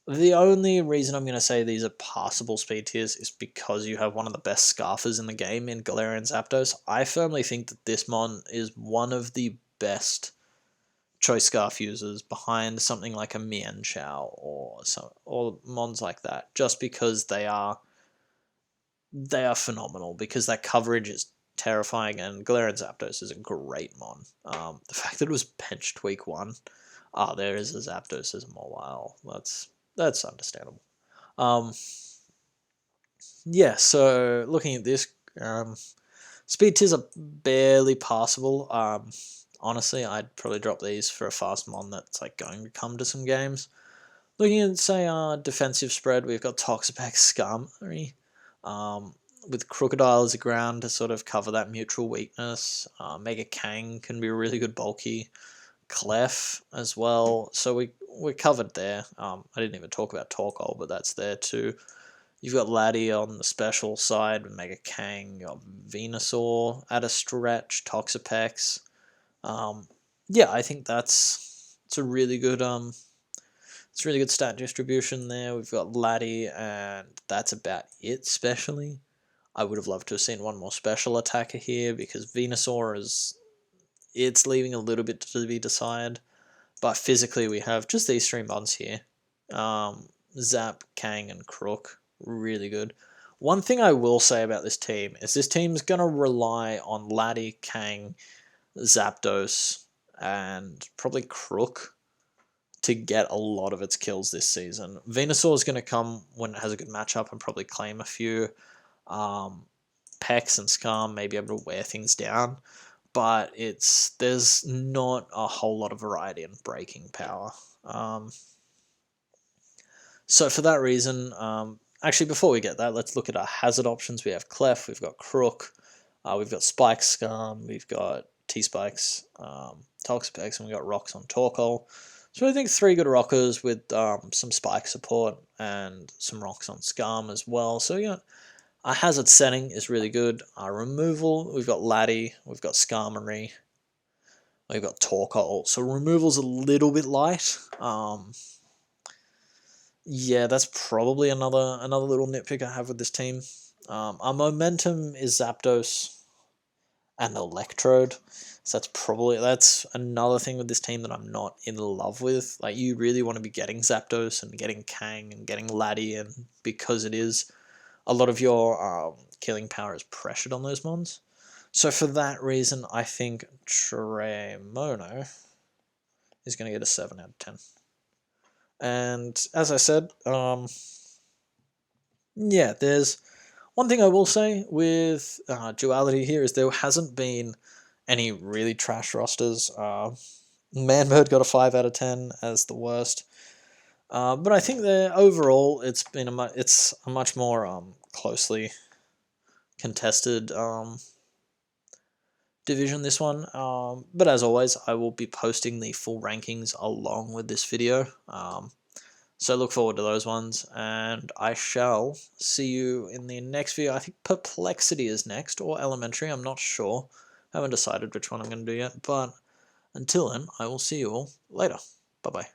The only reason I'm going to say these are passable speed tiers is because you have one of the best Scarfers in the game in Galarian Zapdos. I firmly think that this mon is one of the best Choice Scarf users behind something like a Mienshao or mons like that, just because they are phenomenal, because that coverage is terrifying, and Galarian Zapdos is a great mon. The fact that it was benched week 1, there is a Zapdos as a Mobile. That's understandable. Yeah, so looking at this, speed tiers are barely passable. Honestly, I'd probably drop these for a fast mon that's like going to come to some games. Looking at, say, our defensive spread, we've got Toxapex, Skarmory, with Crocodile as a ground to sort of cover that mutual weakness. Mega Kang can be really good bulky. Clef as well, so we're covered there. I didn't even talk about Torkoal, but that's there too. You've got Laddie on the special side with Mega Kang, you got Venusaur at a stretch, Toxapex. Yeah, I think it's a really good it's a really good stat distribution there. We've got Laddie, and that's about it. Specially, I would have loved to have seen one more special attacker here because Venusaur it's leaving a little bit to be decided. But physically, we have just these 3 mons here. Zap, Kang, and Crook. Really good. One thing I will say about this team is this team's going to rely on Laddie, Kang, Zapdos, and probably Crook to get a lot of its kills this season. Venusaur is going to come when it has a good matchup and probably claim a few. Pex and Skarm may be able to wear things down, but there's not a whole lot of variety in breaking power. So for that reason, actually before we get that, let's look at our hazard options. We have Clef, we've got Crook, we've got Spike Skarm, we've got T-Spikes, Toxapex, and we've got Rocks on Torkoal. So I think 3 good rockers with some spike support and some rocks on Skarm as well. So yeah, our hazard setting is really good. Our removal, we've got Laddie, we've got Skarmory, we've got Torkoal. So removal's a little bit light. Yeah, that's probably another little nitpick I have with this team. Our momentum is Zapdos and Electrode. So that's another thing with this team that I'm not in love with. Like, you really want to be getting Zapdos and getting Kang and getting Laddie, and because it is a lot of your killing power is pressured on those mons. So for that reason, I think Tremono is going to get a 7 out of 10. And as I said, yeah, there's one thing I will say with Duality here is there hasn't been any really trash rosters. Manbird got a 5 out of 10 as the worst. But I think that overall it's a much more closely contested division, this one. But as always, I will be posting the full rankings along with this video. So look forward to those ones, and I shall see you in the next video. I think Perplexity is next, or Elementary, I'm not sure. I haven't decided which one I'm going to do yet, but until then, I will see you all later. Bye-bye.